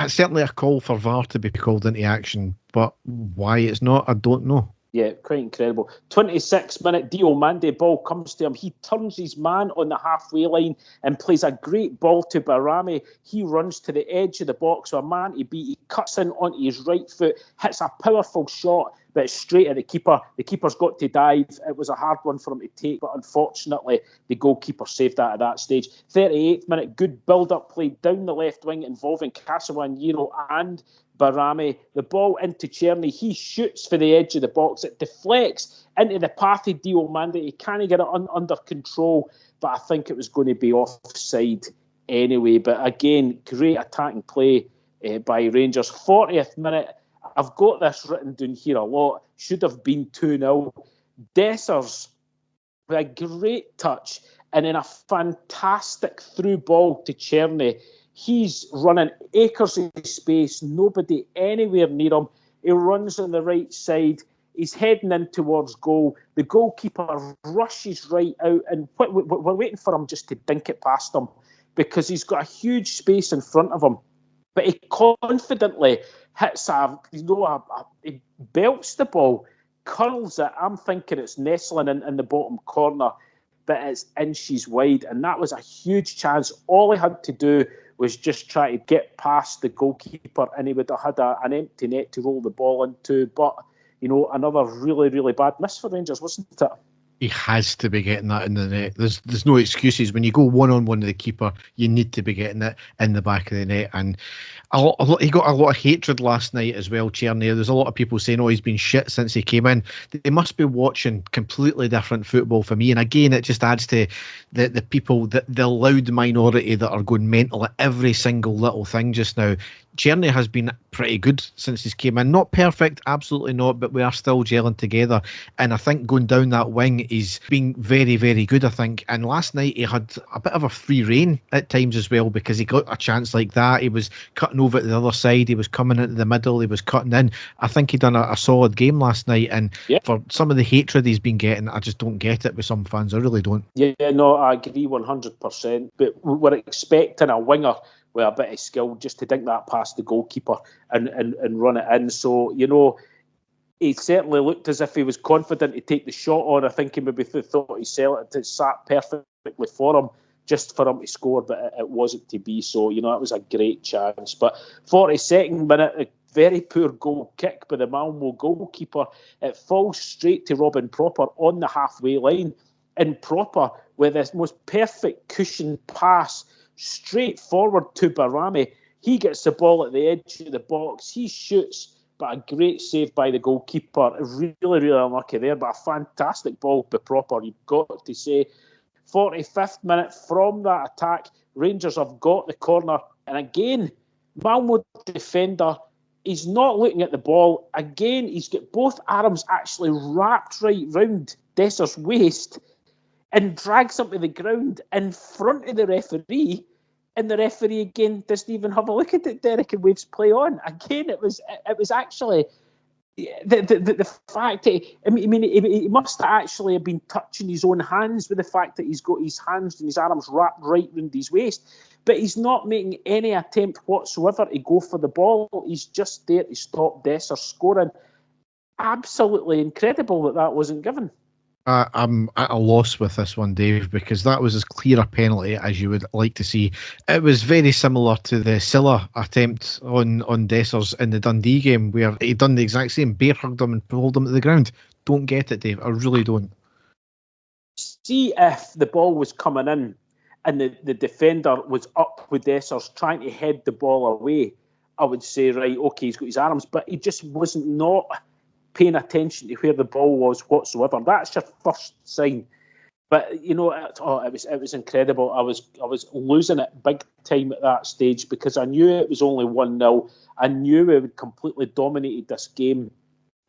certainly a call for VAR to be called into action. But why it's not, I don't know. Yeah, quite incredible. 26th minute, Diomande ball comes to him. He turns his man on the halfway line and plays a great ball to Barame. He runs to the edge of the box with a man to beat. He cuts in onto his right foot, hits a powerful shot, but it's straight at the keeper. The keeper's got to dive. It was a hard one for him to take, but unfortunately, the goalkeeper saved that at that stage. 38th minute, good build-up play down the left wing involving Casawan-Yiro and Barame. The ball into Czerny. He shoots for the edge of the box. It deflects into the path of Diomande. He can't get it under control, but I think it was going to be offside anyway. But again, great attacking play by Rangers. 40th minute, I've got this written down here a lot. Should have been 2-0. Dessers with a great touch and then a fantastic through ball to Czerny. He's running acres of space, nobody anywhere near him. He runs on the right side. He's heading in towards goal. The goalkeeper rushes right out, and we're waiting for him just to dink it past him because he's got a huge space in front of him. But he confidently hits he belts the ball, curls it. I'm thinking it's nestling in the bottom corner, but it's inches wide, and that was a huge chance. All he had to do was just try to get past the goalkeeper, and he would have had an empty net to roll the ball into. But, another really, really bad miss for Rangers, wasn't it? He has to be getting that in the net. There's no excuses. When you go one-on-one with the keeper, you need to be getting it in the back of the net. And he got a lot of hatred last night as well, Czerny. There's a lot of people saying, he's been shit since he came in. They must be watching completely different football for me. And again, it just adds to the people, the loud minority that are going mental at every single little thing just now. Czerny has been pretty good since he's came in. Not perfect, absolutely not, but we are still gelling together. And I think going down that wing, he's been very, very good, I think. And last night he had a bit of a free rein at times as well, because he got a chance like that. He was cutting over to the other side. He was coming into the middle. He was cutting in. I think he done a solid game last night. And for some of the hatred he's been getting, I just don't get it with some fans. I really don't. Yeah, no, I agree 100%. But we're expecting a winger with a bit of skill just to dink that past the goalkeeper and run it in. So, he certainly looked as if he was confident to take the shot on. I think he maybe thought he sat perfectly for him, just for him to score, but it wasn't to be. So, it was a great chance. But 42nd minute, a very poor goal kick by the Malmo goalkeeper. It falls straight to Robin Proper on the halfway line. And Proper, with this most perfect cushion pass straight forward to Barami. He gets the ball at the edge of the box. He shoots, but a great save by the goalkeeper. Really, really unlucky there, but a fantastic ball to proper, you've got to say. 45th minute from that attack, Rangers have got the corner. And again, Malmo defender, he's not looking at the ball. Again, he's got both arms actually wrapped right round Desser's waist and drags him to the ground in front of the referee. And the referee again doesn't even have a look at it, Derek, and waves play on. Again, it was actually the fact that, I mean, he must have actually been touching his own hands with the fact that he's got his hands and his arms wrapped right round his waist. But he's not making any attempt whatsoever to go for the ball. He's just there to stop Desser scoring. Absolutely incredible that wasn't given. I'm at a loss with this one, Dave, because that was as clear a penalty as you would like to see. It was very similar to the Silla attempt on Dessers in the Dundee game, where he done the exact same, bear hugged him and pulled him to the ground. Don't get it, Dave. I really don't. See if the ball was coming in and the defender was up with Dessers trying to head the ball away, I would say, right, okay, he's got his arms, but he just wasn't not paying attention to where the ball was whatsoever. That's your first sign. But you know, it was incredible. I was losing it big time at that stage because I knew it was only 1-0. I knew we had completely dominated this game,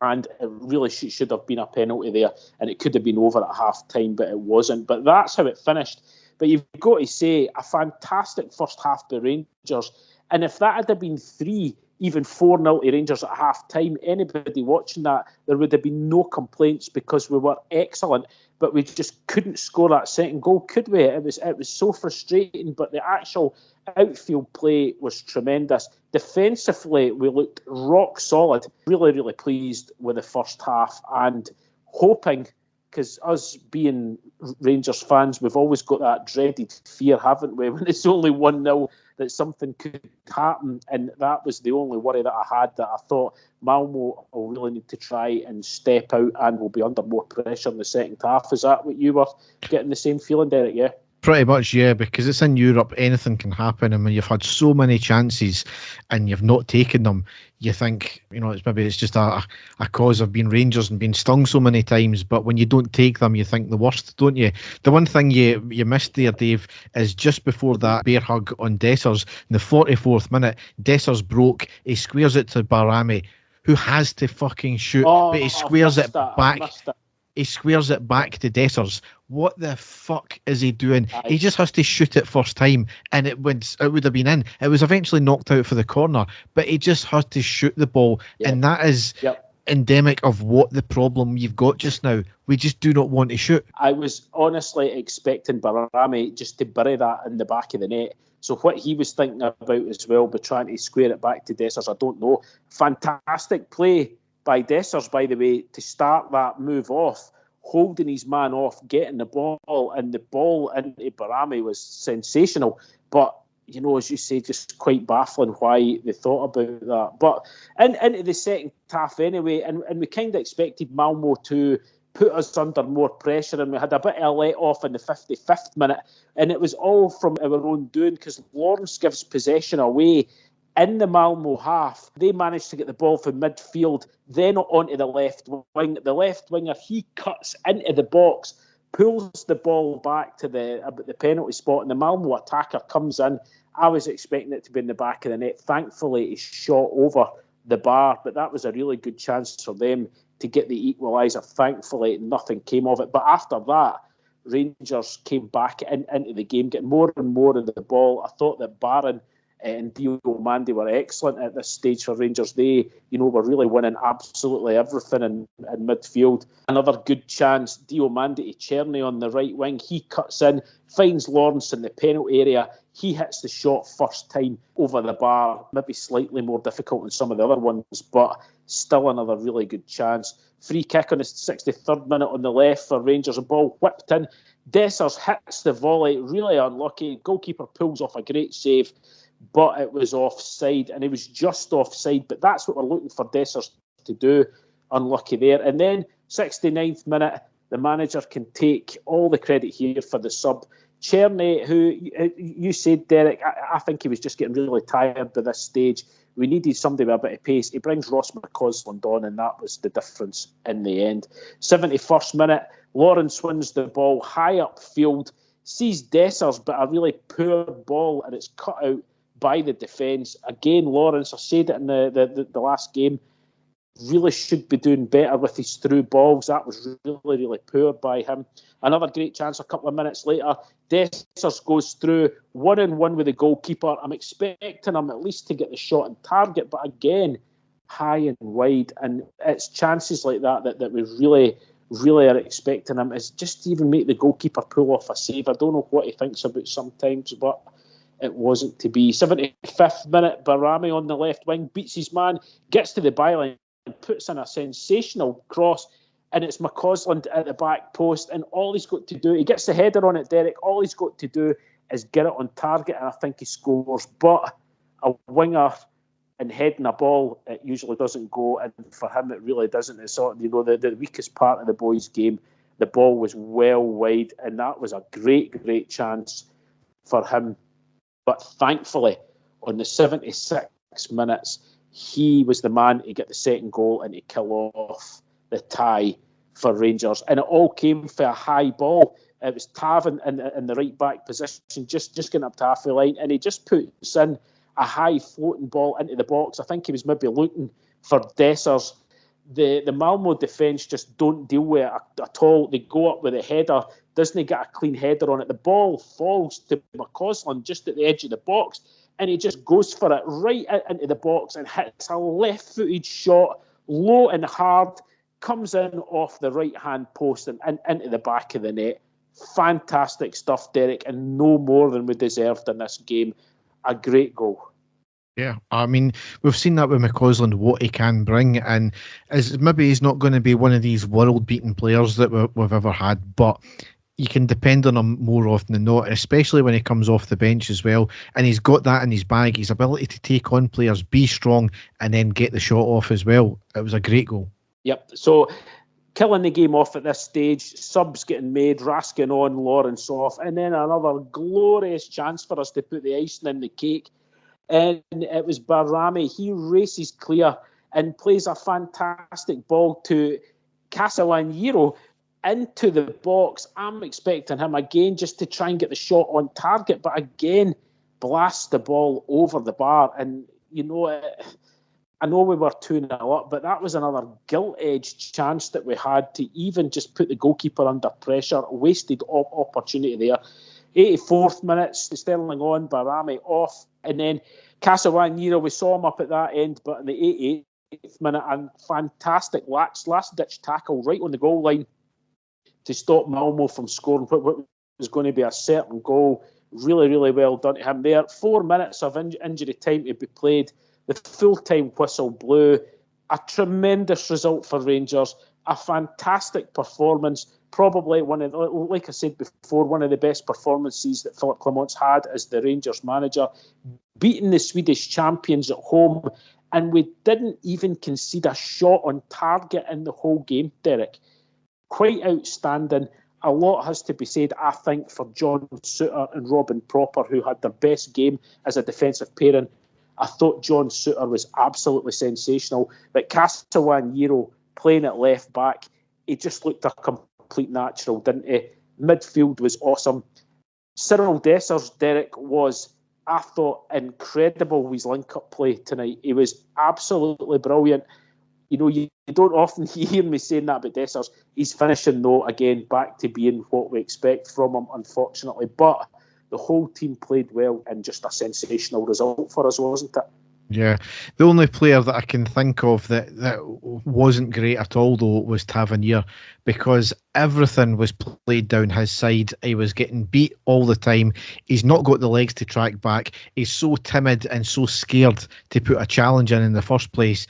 and it really should have been a penalty there, and it could have been over at half time, but it wasn't. But that's how it finished. But you've got to say, a fantastic first half by Rangers, and if that had been 3, even 4-0 to Rangers at half-time, anybody watching that, there would have been no complaints because we were excellent, but we just couldn't score that second goal, could we? It was so frustrating, but the actual outfield play was tremendous. Defensively, we looked rock solid. Really, really pleased with the first half and hoping, because us being Rangers fans, we've always got that dreaded fear, haven't we, when it's only 1-0, that something could happen, and that was the only worry that I had, that I thought Malmo will really need to try and step out and will be under more pressure in the second half. Is that what you were getting the same feeling, Derek? Yeah? Pretty much, yeah, because it's in Europe, anything can happen, and when you've had so many chances and you've not taken them, you think, you know, it's just a cause of being Rangers and being stung so many times, but when you don't take them, you think the worst, don't you? The one thing you missed there, Dave, is just before that bear hug on Dessers, in the 44th minute, Dessers broke, he squares it to Barami, who has to fucking shoot, but he squares it back. He squares it back to Dessers. What the fuck is he doing? He just has to shoot it first time, and it would have been in. It was eventually knocked out for the corner, but he just has to shoot the ball, and that is endemic of what the problem you've got just now. We just do not want to shoot. I was honestly expecting Barami just to bury that in the back of the net. So what he was thinking about as well, but trying to square it back to Dessers, I don't know. Fantastic play by Dessers, by the way, to start that move off, holding his man off, getting the ball, and the ball into Barami was sensational. But, you know, as you say, just quite baffling why they thought about that. But into the second half anyway, and we kind of expected Malmo to put us under more pressure, and we had a bit of a let-off in the 55th minute, and it was all from our own doing, because Lawrence gives possession away in the Malmo half. They managed to get the ball from midfield, then onto the left wing. The left winger, he cuts into the box, pulls the ball back to the penalty spot, and the Malmo attacker comes in. I was expecting it to be in the back of the net. Thankfully, he shot over the bar, but that was a really good chance for them to get the equaliser. Thankfully, nothing came of it. But after that, Rangers came back into the game, getting more and more of the ball. I thought that Barron and Diomande were excellent at this stage for Rangers. They, you know, were really winning absolutely everything in midfield. Another good chance, Diomande to Czerny on the right wing. He cuts in, finds Lawrence in the penalty area. He hits the shot first time over the bar. Maybe slightly more difficult than some of the other ones, but still another really good chance. Free kick on the 63rd minute on the left for Rangers. A ball whipped in. Dessers hits the volley, really unlucky. Goalkeeper pulls off a great save, but it was offside, and it was just offside. But that's what we're looking for Dessers to do. Unlucky there. And then 69th minute, the manager can take all the credit here for the sub. Czerny, who you said, Derek, I think he was just getting really tired by this stage. We needed somebody with a bit of pace. He brings Ross McCausland on, and that was the difference in the end. 71st minute, Lawrence wins the ball high upfield, sees Dessers, but a really poor ball, and it's cut out by the defence. Again, Lawrence, I said it in the last game, really should be doing better with his through balls. That was really, really poor by him. Another great chance a couple of minutes later. Dessers goes through 1-on-1 with the goalkeeper. I'm expecting him at least to get the shot on target, but again, high and wide. And it's chances like that we really, really are expecting him, is just to even make the goalkeeper pull off a save. I don't know what he thinks about sometimes, but it wasn't to be. 75th minute, Barami on the left wing beats his man, gets to the byline and puts in a sensational cross, and it's McCausland at the back post, and all he's got to do, he gets the header on it, Derek, all he's got to do is get it on target, and I think he scores. But a winger and heading a ball, it usually doesn't go, and for him it really doesn't. It's sort of, the weakest part of the boys' game. The ball was well wide, and that was a great chance for him. But thankfully, on the 76 minutes, he was the man to get the second goal and to kill off the tie for Rangers. And it all came for a high ball. It was Taven in the right back position, just getting up to halfway line, and he just puts in a high floating ball into the box. I think he was maybe looking for Dessers. The Malmo defence just don't deal with it at all. They go up with a header, doesn't get a clean header on it. The ball falls to McCausland just at the edge of the box, and he just goes for it right into the box and hits a left-footed shot, low and hard, comes in off the right-hand post and into the back of the net. Fantastic stuff, Derek, and no more than we deserved in this game. A great goal. Yeah, I mean, we've seen that with McCausland, what he can bring, and maybe he's not going to be one of these world-beating players that we've ever had, but you can depend on him more often than not, especially when he comes off the bench as well. And he's got that in his bag, his ability to take on players, be strong, and then get the shot off as well. It was a great goal. Yep, so killing the game off at this stage, subs getting made, Raskin on, Lawrence off, and then another glorious chance for us to put the icing in the cake. And it was Barami. He races clear and plays a fantastic ball to Castellaniero into the box. I'm expecting him again just to try and get the shot on target, but again, blast the ball over the bar. And, I know we were 2-0 up, but that was another gilt-edged chance that we had to even just put the goalkeeper under pressure. Wasted opportunity there. 84th minute, Sterling on, Barami off, and then Castellaniero, we saw him up at that end, but in the 88th minute, a fantastic last-ditch tackle right on the goal line to stop Malmo from scoring what was going to be a certain goal. Really, really well done to him there. 4 minutes of injury time to be played. The full-time whistle blew. A tremendous result for Rangers. A fantastic performance. Probably like I said before, one of the best performances that Philip Clement's had as the Rangers manager. Beating the Swedish champions at home, and we didn't even concede a shot on target in the whole game, Derek. Quite outstanding. A lot has to be said, I think, for John Souttar and Robin Proper, who had their best game as a defensive pairing. I thought John Souttar was absolutely sensational, but Castellaniero playing at left back, he just looked a complete natural, didn't he? Midfield was awesome. Cyril Dessers, Derek, was, I thought, incredible with his link-up play tonight. He was absolutely brilliant. You don't often hear me saying that about Dessers. He's finishing, though, again, back to being what we expect from him, unfortunately. But the whole team played well, and just a sensational result for us, wasn't it? Yeah. The only player that I can think of that wasn't great at all, though, was Tavernier, because everything was played down his side. He was getting beat all the time. He's not got the legs to track back. He's so timid and so scared to put a challenge in the first place.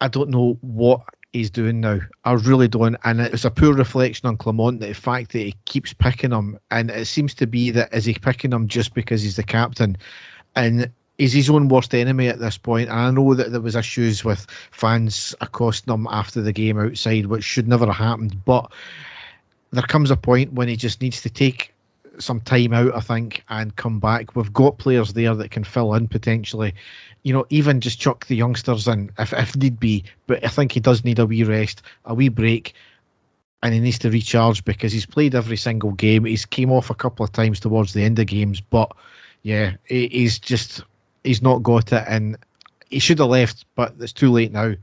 I don't know what he's doing now. I really don't. And it's a poor reflection on Clement, the fact that he keeps picking him. And it seems to be that is he picking him just because he's the captain? And he's his own worst enemy at this point. And I know that there was issues with fans accosting him after the game outside, which should never have happened. But there comes a point when he just needs to take some time out, I think, and come back. We've got players there that can fill in potentially. Even just chuck the youngsters in if need be. But I think he does need a wee rest, a wee break, and he needs to recharge because he's played every single game. He's came off a couple of times towards the end of games, but yeah, he's not got it, and he should have left, but it's too late now.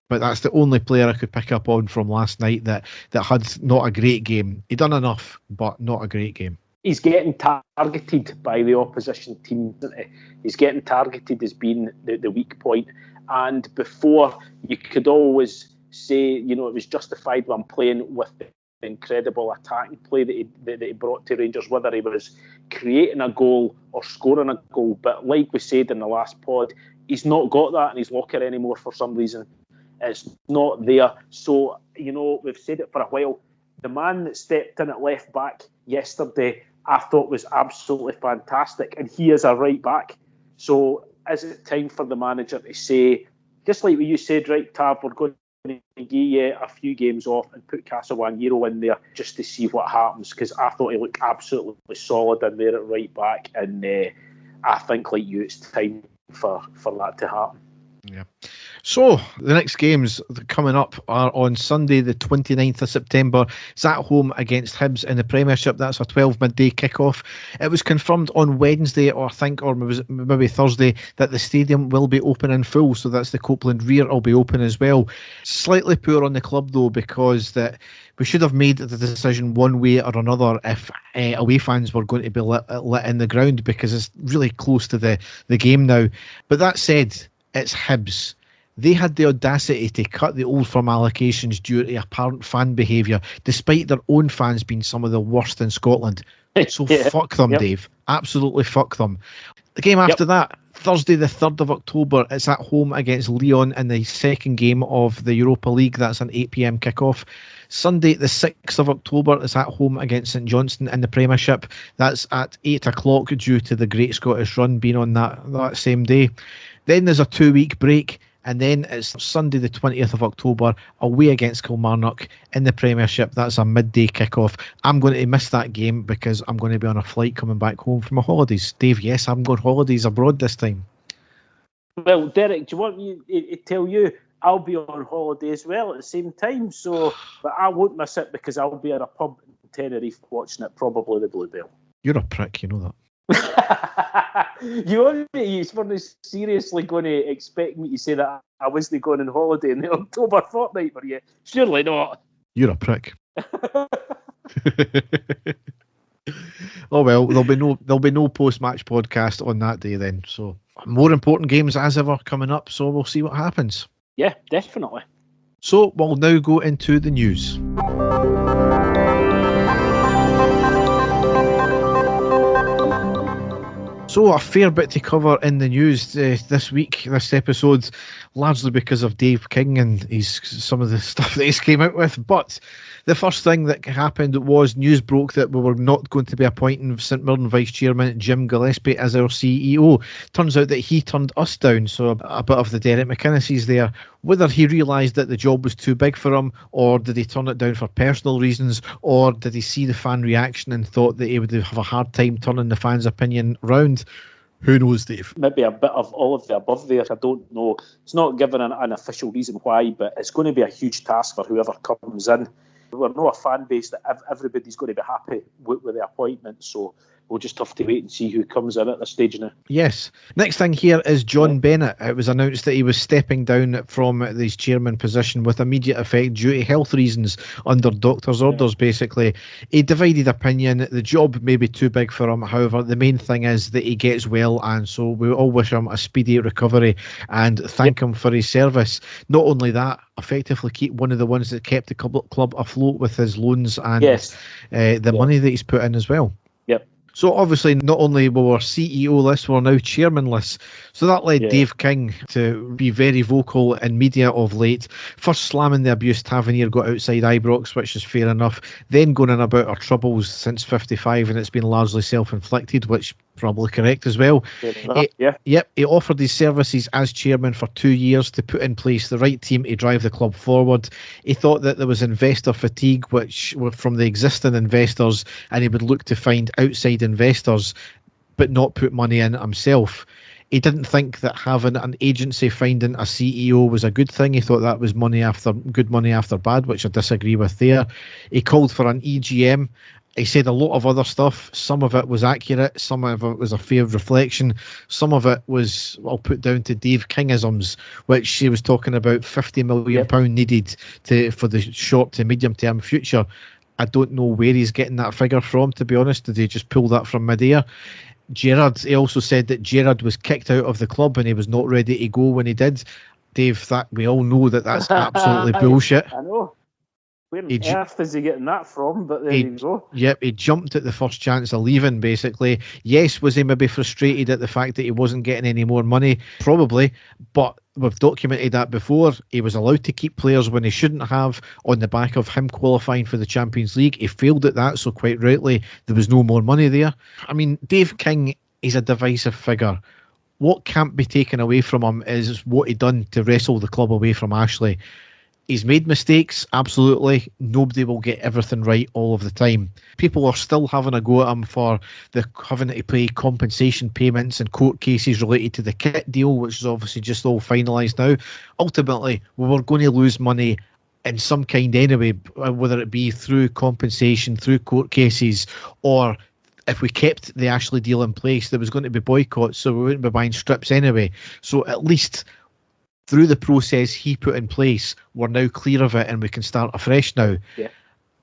But that's the only player I could pick up on from last night that had not a great game. He done enough, but not a great game. He's getting targeted by the opposition team, isn't he? He's getting targeted as being the weak point. And before, you could always say, it was justified when playing with the incredible attacking play that he brought to Rangers, whether he was creating a goal or scoring a goal. But like we said in the last pod, he's not got that in his locker anymore for some reason. It's not there. So, we've said it for a while. The man that stepped in at left back yesterday, I thought was absolutely fantastic. And he is a right back. So is it time for the manager to say, just like what you said, right, Tav, we're going to give you a few games off and put Casawaniro in there just to see what happens? Because I thought he looked absolutely solid in there at right back. And I think, like you, it's time for that to happen. Yeah. So the next games coming up are on Sunday the 29th of September. It's at home against Hibs in the Premiership. That's a 12 midday kickoff. It was confirmed on Wednesday, or maybe Thursday, that the stadium will be open in full. So that's the Copeland Rear will be open as well. Slightly poor on the club though, because that we should have made the decision one way or another if away fans were going to be lit in the ground, because it's really close to the game now. But that said, it's Hibs. They had the audacity to cut the Old Firm allocations due to apparent fan behaviour, despite their own fans being some of the worst in Scotland. So fuck them, Dave. Absolutely fuck them. The game after that, Thursday the 3rd of October, it's at home against Lyon in the second game of the Europa League. That's an 8 p.m. kickoff. Sunday the 6th of October is at home against St Johnstone in the Premiership. That's at 8 o'clock due to the Great Scottish Run being on that same day. Then there's a 2-week break, and then it's Sunday the 20th of October away against Kilmarnock in the Premiership. That's a midday kickoff. I'm going to miss that game because I'm going to be on a flight coming back home from my holidays. Dave, yes, I'm going holidays abroad this time. Well, Derek, do you want me to tell you I'll be on holiday as well at the same time? But I won't miss it because I'll be at a pub in Tenerife watching it, probably the Bluebell. You're a prick, you know that. You weren't seriously going to expect me to say that I wasn't going on holiday in the October fortnight, were you? Surely not. You're a prick. Oh well, there'll be no post-match podcast on that day then. So more important games as ever coming up. So we'll see what happens. Yeah, definitely. So we'll now go into the news. So a fair bit to cover in the news this week, this episode, largely because of Dave King and some of the stuff that he's came out with. But the first thing that happened was news broke that we were not going to be appointing St Mirren Vice Chairman Jim Gillespie as our CEO. Turns out that he turned us down, so a bit of the Derek McInnes's there. Whether he realised that the job was too big for him, or did he turn it down for personal reasons, or did he see the fan reaction and thought that he would have a hard time turning the fans' opinion round? Who knows, Dave? Maybe a bit of all of the above there. I don't know. It's not given an official reason why, but it's going to be a huge task for whoever comes in. We're not a fan base that everybody's going to be happy with the appointment, so we'll just have to wait and see who comes in at this stage now. Yes. Next thing here is John Bennett. It was announced that he was stepping down from his chairman position with immediate effect due to health reasons under doctor's orders, basically. A divided opinion. The job may be too big for him. However, the main thing is that he gets well, and so we all wish him a speedy recovery and thank him for his service. Not only that, effectively keep one of the ones that kept the club afloat with his loans and the money that he's put in as well. Yep. So obviously not only were we CEO-less, we're now chairman-less. So that led Dave King to be very vocal in media of late. First slamming the abuse Tavernier got outside Ibrox, which is fair enough. Then going on about our troubles since 55, and it's been largely self-inflicted, which probably correct as well. He offered his services as chairman for 2 years to put in place the right team to drive the club forward. He thought that there was investor fatigue which were from the existing investors, and he would look to find outside investors but not put money in himself. He didn't think that having an agency finding a CEO was a good thing. He thought that was good money after bad, which I disagree with there. He called for an EGM. He said a lot of other stuff. Some of it was accurate. Some of it was a fair reflection. Some of it was, I'll put down to Dave Kingisms, which he was talking about £50 million needed for the short to medium term future. I don't know where he's getting that figure from, to be honest. Did he just pull that from mid-air? He also said that Gerrard was kicked out of the club and he was not ready to go when he did. Dave, that we all know that's absolutely bullshit. I know. Where on earth is he getting that from? But there you go. Yep, he jumped at the first chance of leaving, basically. Yes, was he maybe frustrated at the fact that he wasn't getting any more money? Probably, but we've documented that before. He was allowed to keep players when he shouldn't have on the back of him qualifying for the Champions League. He failed at that, so quite rightly, there was no more money there. I mean, Dave King is a divisive figure. What can't be taken away from him is what he done to wrestle the club away from Ashley. He's made mistakes, absolutely. Nobody will get everything right all of the time. People are still having a go at him for having to pay compensation payments and court cases related to the kit deal, which is obviously just all finalised now. Ultimately, we were going to lose money in some kind anyway, whether it be through compensation, through court cases, or if we kept the Ashley deal in place, there was going to be boycotts, so we wouldn't be buying strips anyway. So at least through the process he put in place, we're now clear of it and we can start afresh now. Yeah.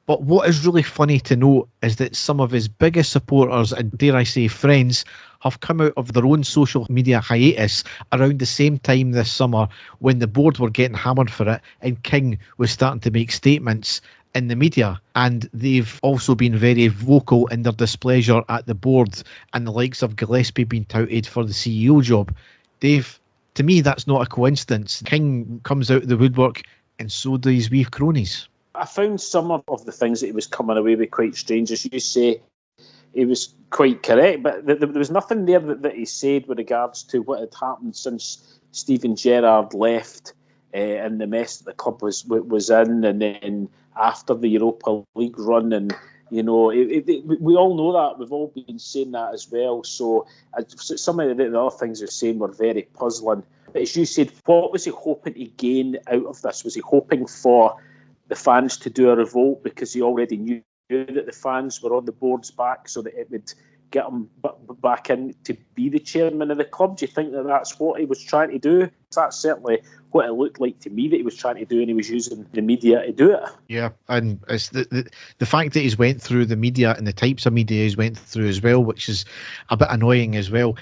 But what is really funny to note is that some of his biggest supporters and, dare I say, friends have come out of their own social media hiatus around the same time this summer when the board were getting hammered for it and King was starting to make statements in the media. And they've also been very vocal in their displeasure at the board and the likes of Gillespie being touted for the CEO job. Dave, to me, that's not a coincidence. King comes out of the woodwork and so do his wee cronies. I found some of the things that he was coming away with quite strange. As you say, he was quite correct, but there was nothing there that he said with regards to what had happened since Steven Gerrard left and the mess that the club was in, and then after the Europa League run. And, you know, we all know that. We've all been saying that as well. So some of the other things they're saying were very puzzling. But as you said, what was he hoping to gain out of this? Was he hoping for the fans to do a revolt because he already knew that the fans were on the board's back so that it would get him back in to be the chairman of the club? Do you think that that's what he was trying to do? That's certainly what it looked like to me that he was trying to do, and he was using the media to do it. Yeah, and it's the fact that he's went through the media and the types of media he's went through as well, which is a bit annoying as well.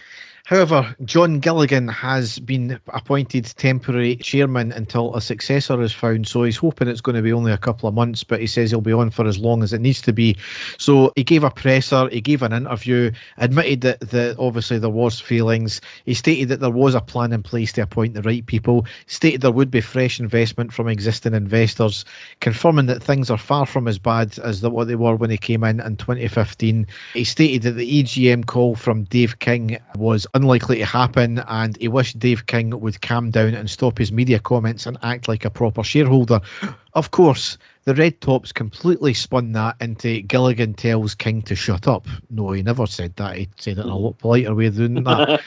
However, John Gilligan has been appointed temporary chairman until a successor is found, so he's hoping it's going to be only a couple of months, but he says he'll be on for as long as it needs to be. So he gave a presser, he gave an interview, admitted that obviously there was failings. He stated that there was a plan in place to appoint the right people, stated there would be fresh investment from existing investors, confirming that things are far from as bad as what they were when he came in 2015. He stated that the EGM call from Dave King was unlikely to happen, and he wished Dave King would calm down and stop his media comments and act like a proper shareholder. Of course, the Red Tops completely spun that into Gilligan tells King to shut up. No, he never said that. He said it in a lot politer way of doing that.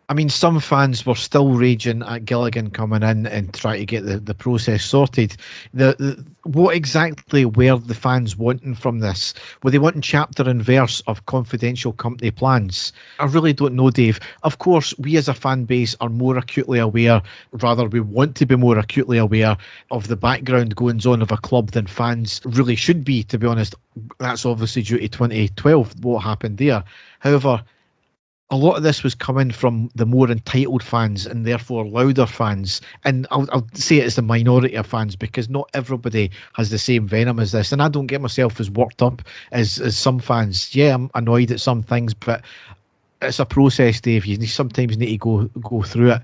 I mean, some fans were still raging at Gilligan coming in and trying to get the process sorted. What exactly were the fans wanting from this? Were they wanting chapter and verse of confidential company plans? I really don't know, Dave. Of course, we as a fan base are more acutely aware, rather we want to be more acutely aware of the background goings on of a club than fans really should be, to be honest. That's obviously due to 2012, what happened there. However, a lot of this was coming from the more entitled fans and therefore louder fans. And I'll say it as the minority of fans because not everybody has the same venom as this. And I don't get myself as worked up as some fans. Yeah, I'm annoyed at some things, but it's a process, Dave. You sometimes need to go through it.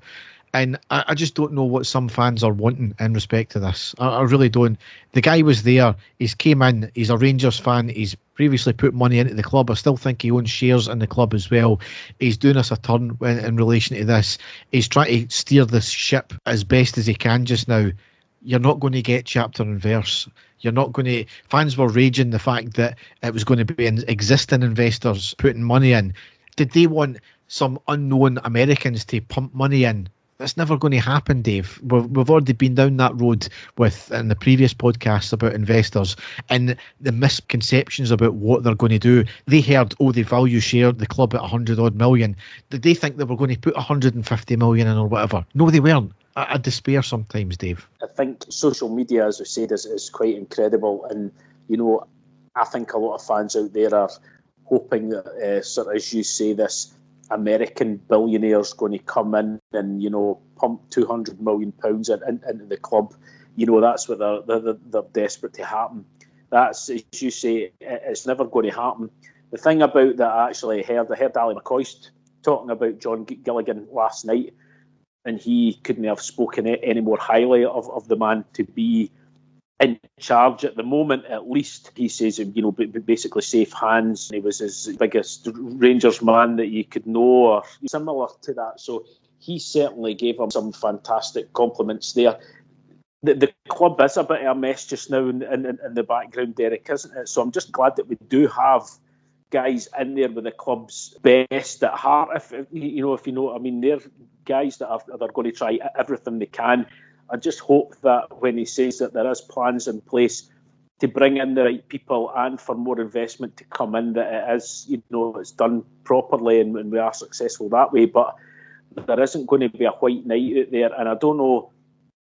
And I just don't know what some fans are wanting in respect to this. I really don't. The guy was there. He's came in. He's a Rangers fan. He's previously put money into the club. I still think he owns shares in the club as well. He's doing us a turn in relation to this. He's trying to steer this ship as best as he can just now. You're not going to get chapter and verse. You're not going to... Fans were raging the fact that it was going to be existing investors putting money in. Did they want some unknown Americans to pump money in? That's never going to happen, Dave. We've already been down that road in the previous podcasts about investors and the misconceptions about what they're going to do. They heard, they value share the club at 100 odd million. Did they think they were going to put 150 million in or whatever? No, they weren't. I despair sometimes, Dave. I think social media, as we said, is quite incredible. And, I think a lot of fans out there are hoping that, sort of, as you say, this American billionaire's going to come in and, pump £200 million into the club. That's what they're desperate to happen. That's, as you say, it's never going to happen. The thing about that I actually heard Ali McCoist talking about John Gilligan last night, and he couldn't have spoken any more highly of the man to be in charge at the moment. At least he says, basically safe hands. He was his biggest Rangers man that you could know, or similar to that. So he certainly gave him some fantastic compliments there. The club is a bit of a mess just now in the background, Derek, isn't it? So I'm just glad that we do have guys in there with the club's best at heart. If you know what I mean, they're guys that are going to try everything they can. I just hope that when he says that there is plans in place to bring in the right people and for more investment to come in, that it is, it's done properly and we are successful that way. But there isn't going to be a white knight out there, and I don't know.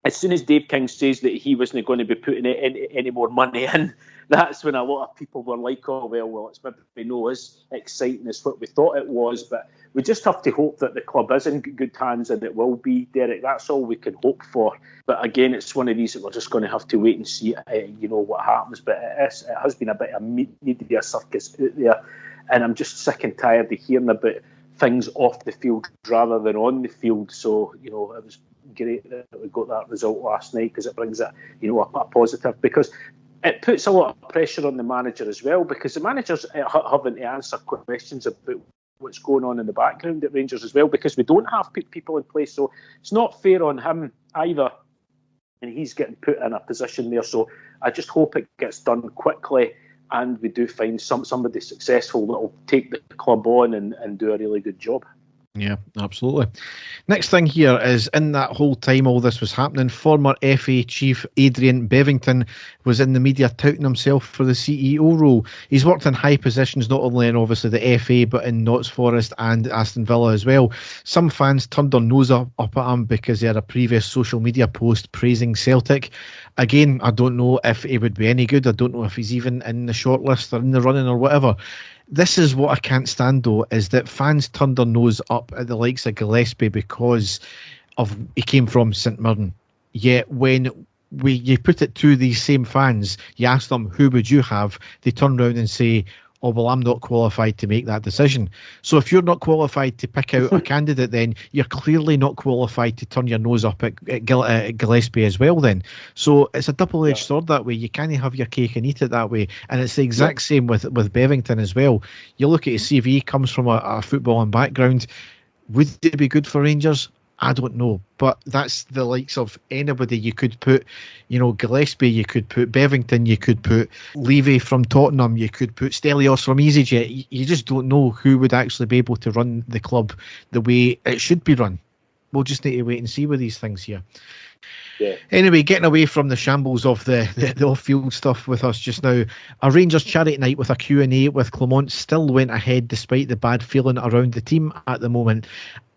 As soon as Dave King says that he wasn't going to be putting any more money in, that's when a lot of people were like, it's maybe not as exciting as what we thought it was. But we just have to hope that the club is in good hands, and it will be, Derek. That's all we can hope for. But again, it's one of these that we're just going to have to wait and see, what happens. But it has been a bit of media circus out there, and I'm just sick and tired of hearing about things off the field rather than on the field. So, it was great that we got that result last night, because it brings it, a positive, because it puts a lot of pressure on the manager as well, because the manager's having to answer questions about what's going on in the background at Rangers as well, because we don't have people in place. So it's not fair on him either, and he's getting put in a position there. So I just hope it gets done quickly, and we do find somebody successful that will take the club on and do a really good job. Yeah, absolutely. Next thing here is, in that whole time all this was happening, former FA chief Adrian Bevington was in the media touting himself for the CEO role. He's worked in high positions, not only in obviously the FA, but in Notts Forest and Aston Villa as well. Some fans turned their nose up at him because he had a previous social media post praising Celtic. Again, I don't know if he would be any good. I don't know if he's even in the shortlist or in the running or whatever. This is what I can't stand, though, is that fans turned their nose up at the likes of Gillespie because he came from St Mirren. Yet when you put it to these same fans, you ask them, who would you have? They turn around and say, oh, well, I'm not qualified to make that decision. So if you're not qualified to pick out a candidate, then you're clearly not qualified to turn your nose up at Gillespie as well then. So it's a double-edged sword that way. You can't have your cake and eat it that way. And it's the exact same with Bevington as well. You look at his CV, comes from a footballing background. Would it be good for Rangers? I don't know, but that's the likes of anybody. You could put, Gillespie, you could put Bevington, you could put Levy from Tottenham, you could put Stelios from EasyJet. You just don't know who would actually be able to run the club the way it should be run. We'll just need to wait and see with these things here. Yeah. Anyway, getting away from the shambles of the off-field stuff with us just now, a Rangers charity night with a Q&A with Clement still went ahead despite the bad feeling around the team at the moment.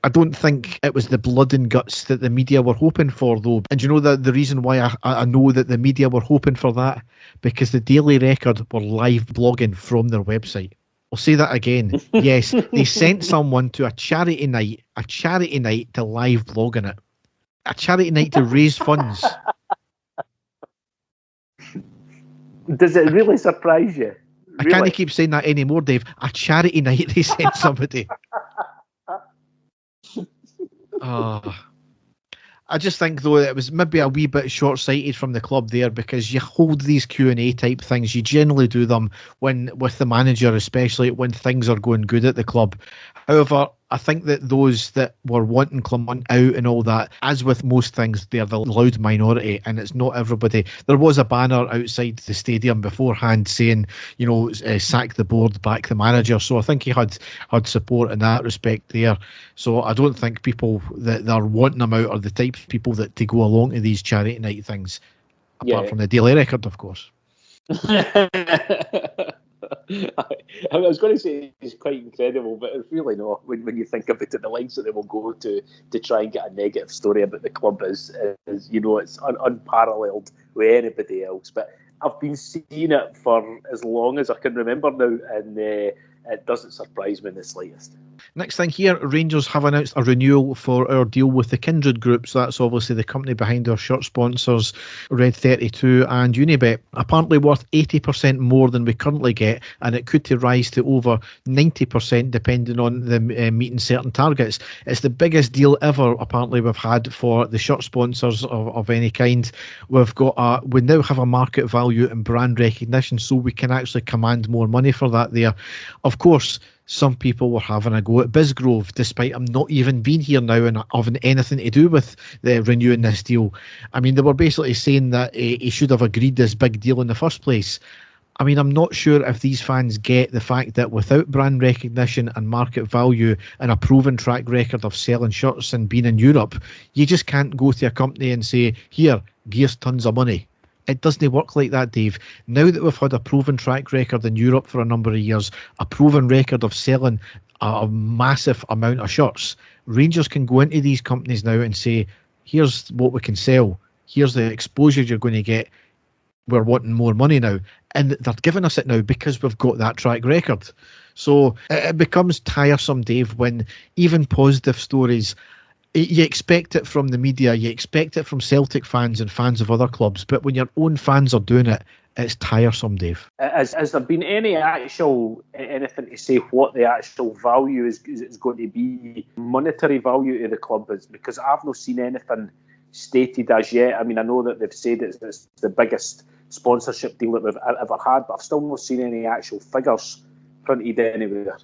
I don't think it was the blood and guts that the media were hoping for, though. And you know the reason why I know that the media were hoping for that? Because the Daily Record were live blogging from their website. I'll say that again. Yes, they sent someone to a charity night to live blog on it. A charity night to raise funds. Does it really surprise you? I can't keep saying that anymore, Dave. A charity night they sent somebody. I just think, though, it was maybe a wee bit short-sighted from the club there, because you hold these Q&A type things. You generally do them when, with the manager, especially when things are going good at the club. However, I think that those that were wanting Clement out and all that, as with most things, they're the loud minority, and it's not everybody. There was a banner outside the stadium beforehand saying, sack the board, back the manager. So I think he had support in that respect there. So I don't think people that are wanting him out are the type of people that to go along to these charity night things, apart from the Daily Record, of course. I was going to say it's quite incredible, but it's really not when you think about it. The lengths that they will go to try and get a negative story about the club is it's unparalleled with anybody else. But I've been seeing it for as long as I can remember now, and it doesn't surprise me in the slightest. Next thing here, Rangers have announced a renewal for our deal with the Kindred Group. So that's obviously the company behind our shirt sponsors, Red 32 and Unibet. Apparently worth 80% more than we currently get, and it could rise to over 90% depending on the meeting certain targets. It's the biggest deal ever, apparently, we've had for the shirt sponsors of any kind. We now have a market value and brand recognition, so we can actually command more money for that there. Of course, some people were having a go at Bisgrove, despite him not even being here now and having anything to do with renewing this deal. I mean, they were basically saying that he should have agreed this big deal in the first place. I mean, I'm not sure if these fans get the fact that without brand recognition and market value and a proven track record of selling shirts and being in Europe, you just can't go to a company and say, here, give us tons of money. It doesn't work like that, Dave. Now that we've had a proven track record in Europe for a number of years, a proven record of selling a massive amount of shirts, Rangers can go into these companies now and say, here's what we can sell. Here's the exposure you're going to get. We're wanting more money now. And they're giving us it now because we've got that track record. So it becomes tiresome, Dave, when even positive stories, you expect it from the media, you expect it from Celtic fans and fans of other clubs, but when your own fans are doing it, it's tiresome, Dave. Has there been anything to say what the actual value is going to be, monetary value to the club is? Because I've not seen anything stated as yet. I mean, I know that they've said it's the biggest sponsorship deal that we've ever had, but I've still not seen any actual figures printed anywhere.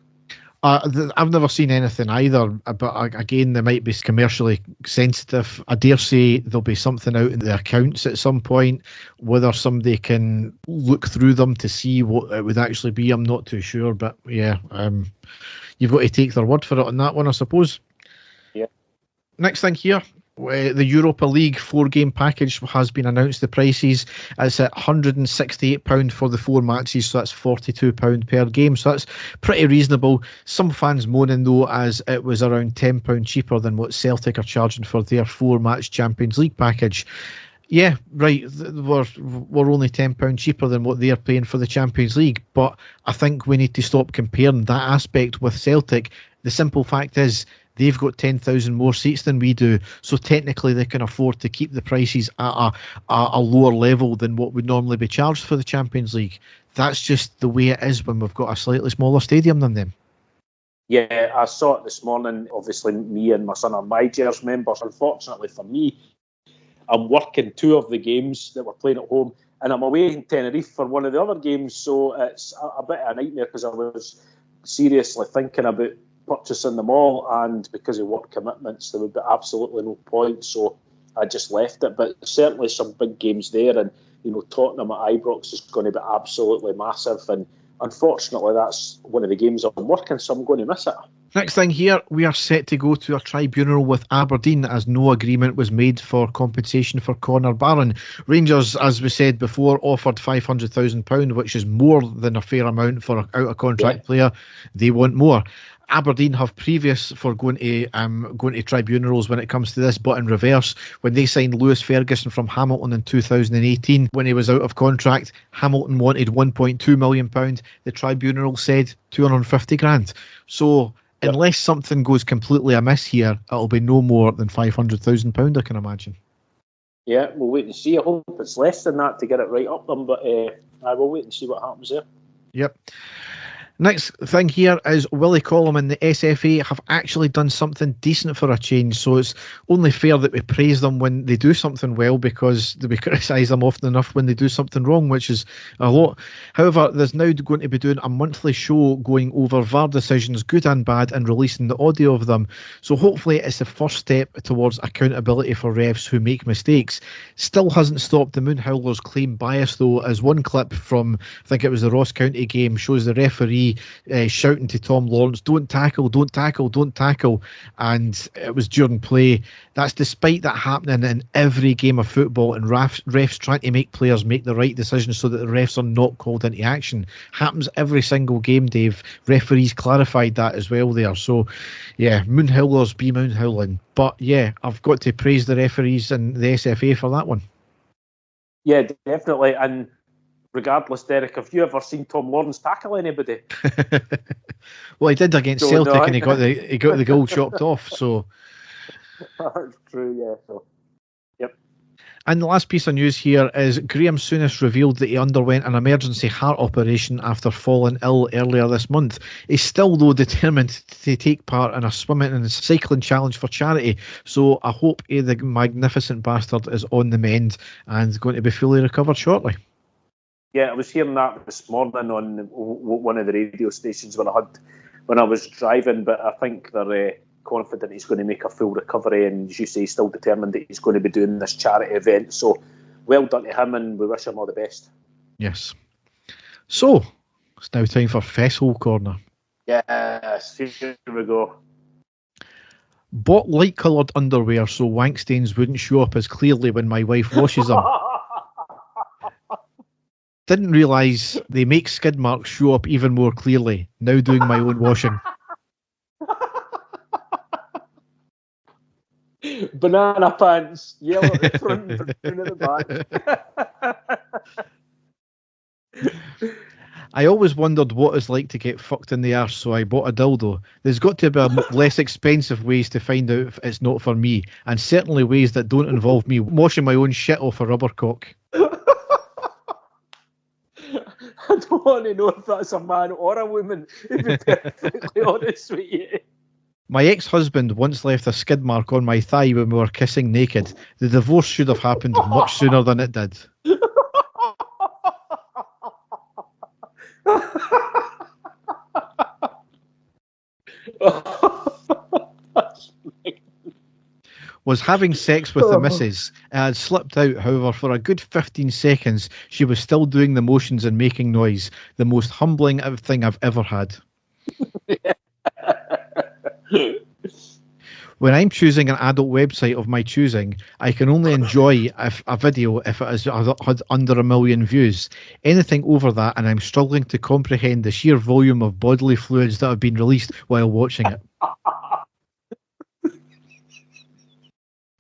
I've never seen anything either, but again, they might be commercially sensitive. I dare say there'll be something out in the accounts at some point. Whether somebody can look through them to see what it would actually be, I'm not too sure. But yeah, you've got to take their word for it on that one, I suppose. Yeah. Next thing here. The Europa League 4-game package has been announced. The prices, it's at £168 for the 4 matches, so that's £42 per game, so that's pretty reasonable. Some fans moaning though, as it was around £10 cheaper than what Celtic are charging for their 4-match Champions League package. Yeah, right, we're only £10 cheaper than what they're paying for the Champions League, but I think we need to stop comparing that aspect with Celtic. The simple fact is, they've got 10,000 more seats than we do, so technically they can afford to keep the prices at a lower level than what would normally be charged for the Champions League. That's just the way it is when we've got a slightly smaller stadium than them. Yeah, I saw it this morning. Obviously, me and my son are MyGers members. Unfortunately for me, I'm working 2 of the games that we're playing at home, and I'm away in Tenerife for one of the other games, so it's a bit of a nightmare because I was seriously thinking about purchasing them all, and because of work commitments there would be absolutely no point, so I just left it. But certainly some big games there, and Tottenham at Ibrox is going to be absolutely massive, and unfortunately that's one of the games I'm working, so I'm going to miss it. Next thing here, we are set to go to a tribunal with Aberdeen as no agreement was made for compensation for Connor Barron. Rangers, as we said before, offered £500,000, which is more than a fair amount for an out-of-contract player. They want more. Aberdeen have previous for going to tribunals when it comes to this, but in reverse. When they signed Lewis Ferguson from Hamilton in 2018, when he was out of contract, Hamilton wanted £1.2 million. The tribunal said $250,000. So unless something goes completely amiss here, it'll be no more than £500,000, I can imagine. Yeah, we'll wait and see. I hope it's less than that to get it right up them, but I will wait and see what happens there. Yep. Next thing here is Willie Collum and the SFA have actually done something decent for a change, so it's only fair that we praise them when they do something well, because we criticise them often enough when they do something wrong, which is a lot. However, there's now going to be doing a monthly show going over VAR decisions, good and bad, and releasing the audio of them. So hopefully it's the first step towards accountability for refs who make mistakes. Still hasn't stopped the Moon Howlers claim bias though, as one clip from, I think it was the Ross County game, shows the referee shouting to Tom Lawrence, don't tackle, don't tackle, don't tackle, and it was during play. That's despite that happening in every game of football, and refs trying to make players make the right decisions so that the refs are not called into action. Happens every single game, Dave. Referees clarified that as well there. So yeah, Moon Howlers be Moon Howling. But yeah, I've got to praise the referees and the SFA for that one. Yeah, definitely. And regardless, Derek, have you ever seen Tom Lawrence tackle anybody? Well, he did against Celtic, and he got the goal chopped off. So that's true. Yeah. So, yep. And the last piece of news here is Graham Souness revealed that he underwent an emergency heart operation after falling ill earlier this month. He's still, though, determined to take part in a swimming and cycling challenge for charity. So I hope the magnificent bastard is on the mend and going to be fully recovered shortly. Yeah, I was hearing that this morning on one of the radio stations when I was driving, but I think they're confident he's going to make a full recovery, and as you say, still determined that he's going to be doing this charity event. So well done to him, and we wish him all the best. Yes. So it's now time for Fesshole Corner. Yes, here we go. Bought light-coloured underwear so wank stains wouldn't show up as clearly when my wife washes them. Didn't realise they make skid marks show up even more clearly. Now doing my own washing. Banana pants, yellow at the front and brown at the back. I always wondered what it's like to get fucked in the arse, so I bought a dildo. There's got to be less expensive ways to find out if it's not for me, and certainly ways that don't involve me washing my own shit off a rubber cock. I don't want to know if that's a man or a woman, to be perfectly honest with you. My ex-husband once left a skid mark on my thigh when we were kissing naked. The divorce should have happened much sooner than it did. Was having sex with the missus. It had slipped out, however, for a good 15 seconds. She was still doing the motions and making noise. The most humbling thing I've ever had. When I'm choosing an adult website of my choosing, I can only enjoy a video if it has had under 1 million views. Anything over that, and I'm struggling to comprehend the sheer volume of bodily fluids that have been released while watching it.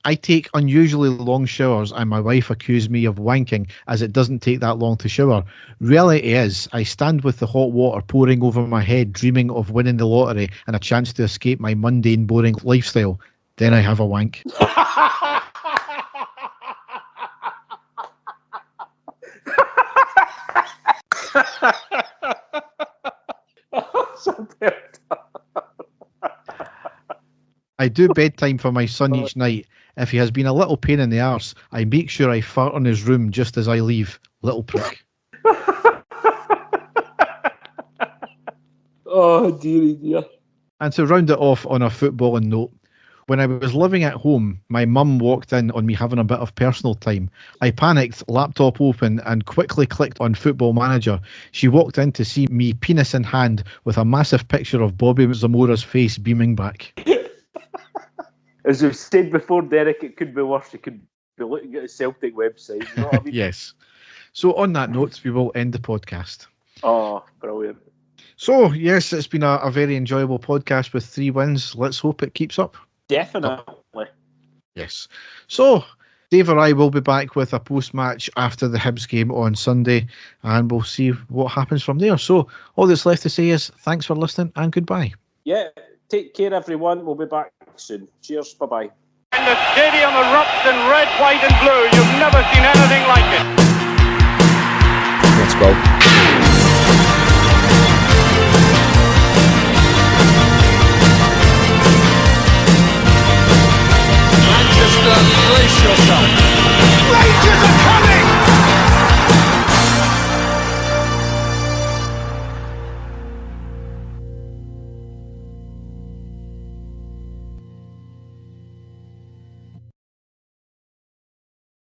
I take unusually long showers, and my wife accused me of wanking as it doesn't take that long to shower. Reality is, I stand with the hot water pouring over my head, dreaming of winning the lottery and a chance to escape my mundane, boring lifestyle. Then I have a wank. I do bedtime for my son each night. If he has been a little pain in the arse, I make sure I fart on his room just as I leave. Little prick. Oh, dearie dear. And to round it off on a footballing note, when I was living at home, my mum walked in on me having a bit of personal time. I panicked, laptop open, and quickly clicked on Football Manager. She walked in to see me penis in hand with a massive picture of Bobby Zamora's face beaming back. As we've said before, Derek, it could be worse. You could be looking at a Celtic website. You know what I mean? Yes. So on that note, we will end the podcast. Oh, brilliant. So, yes, it's been a very enjoyable podcast with 3 wins. Let's hope it keeps up. Definitely. Yes. So, Dave or I will be back with a post-match after the Hibs game on Sunday, and we'll see what happens from there. So, all that's left to say is thanks for listening and goodbye. Yeah, take care, everyone. We'll be back soon. Cheers. Bye-bye. And the stadium erupts in red, white and blue. You've never seen anything like it. Let's go.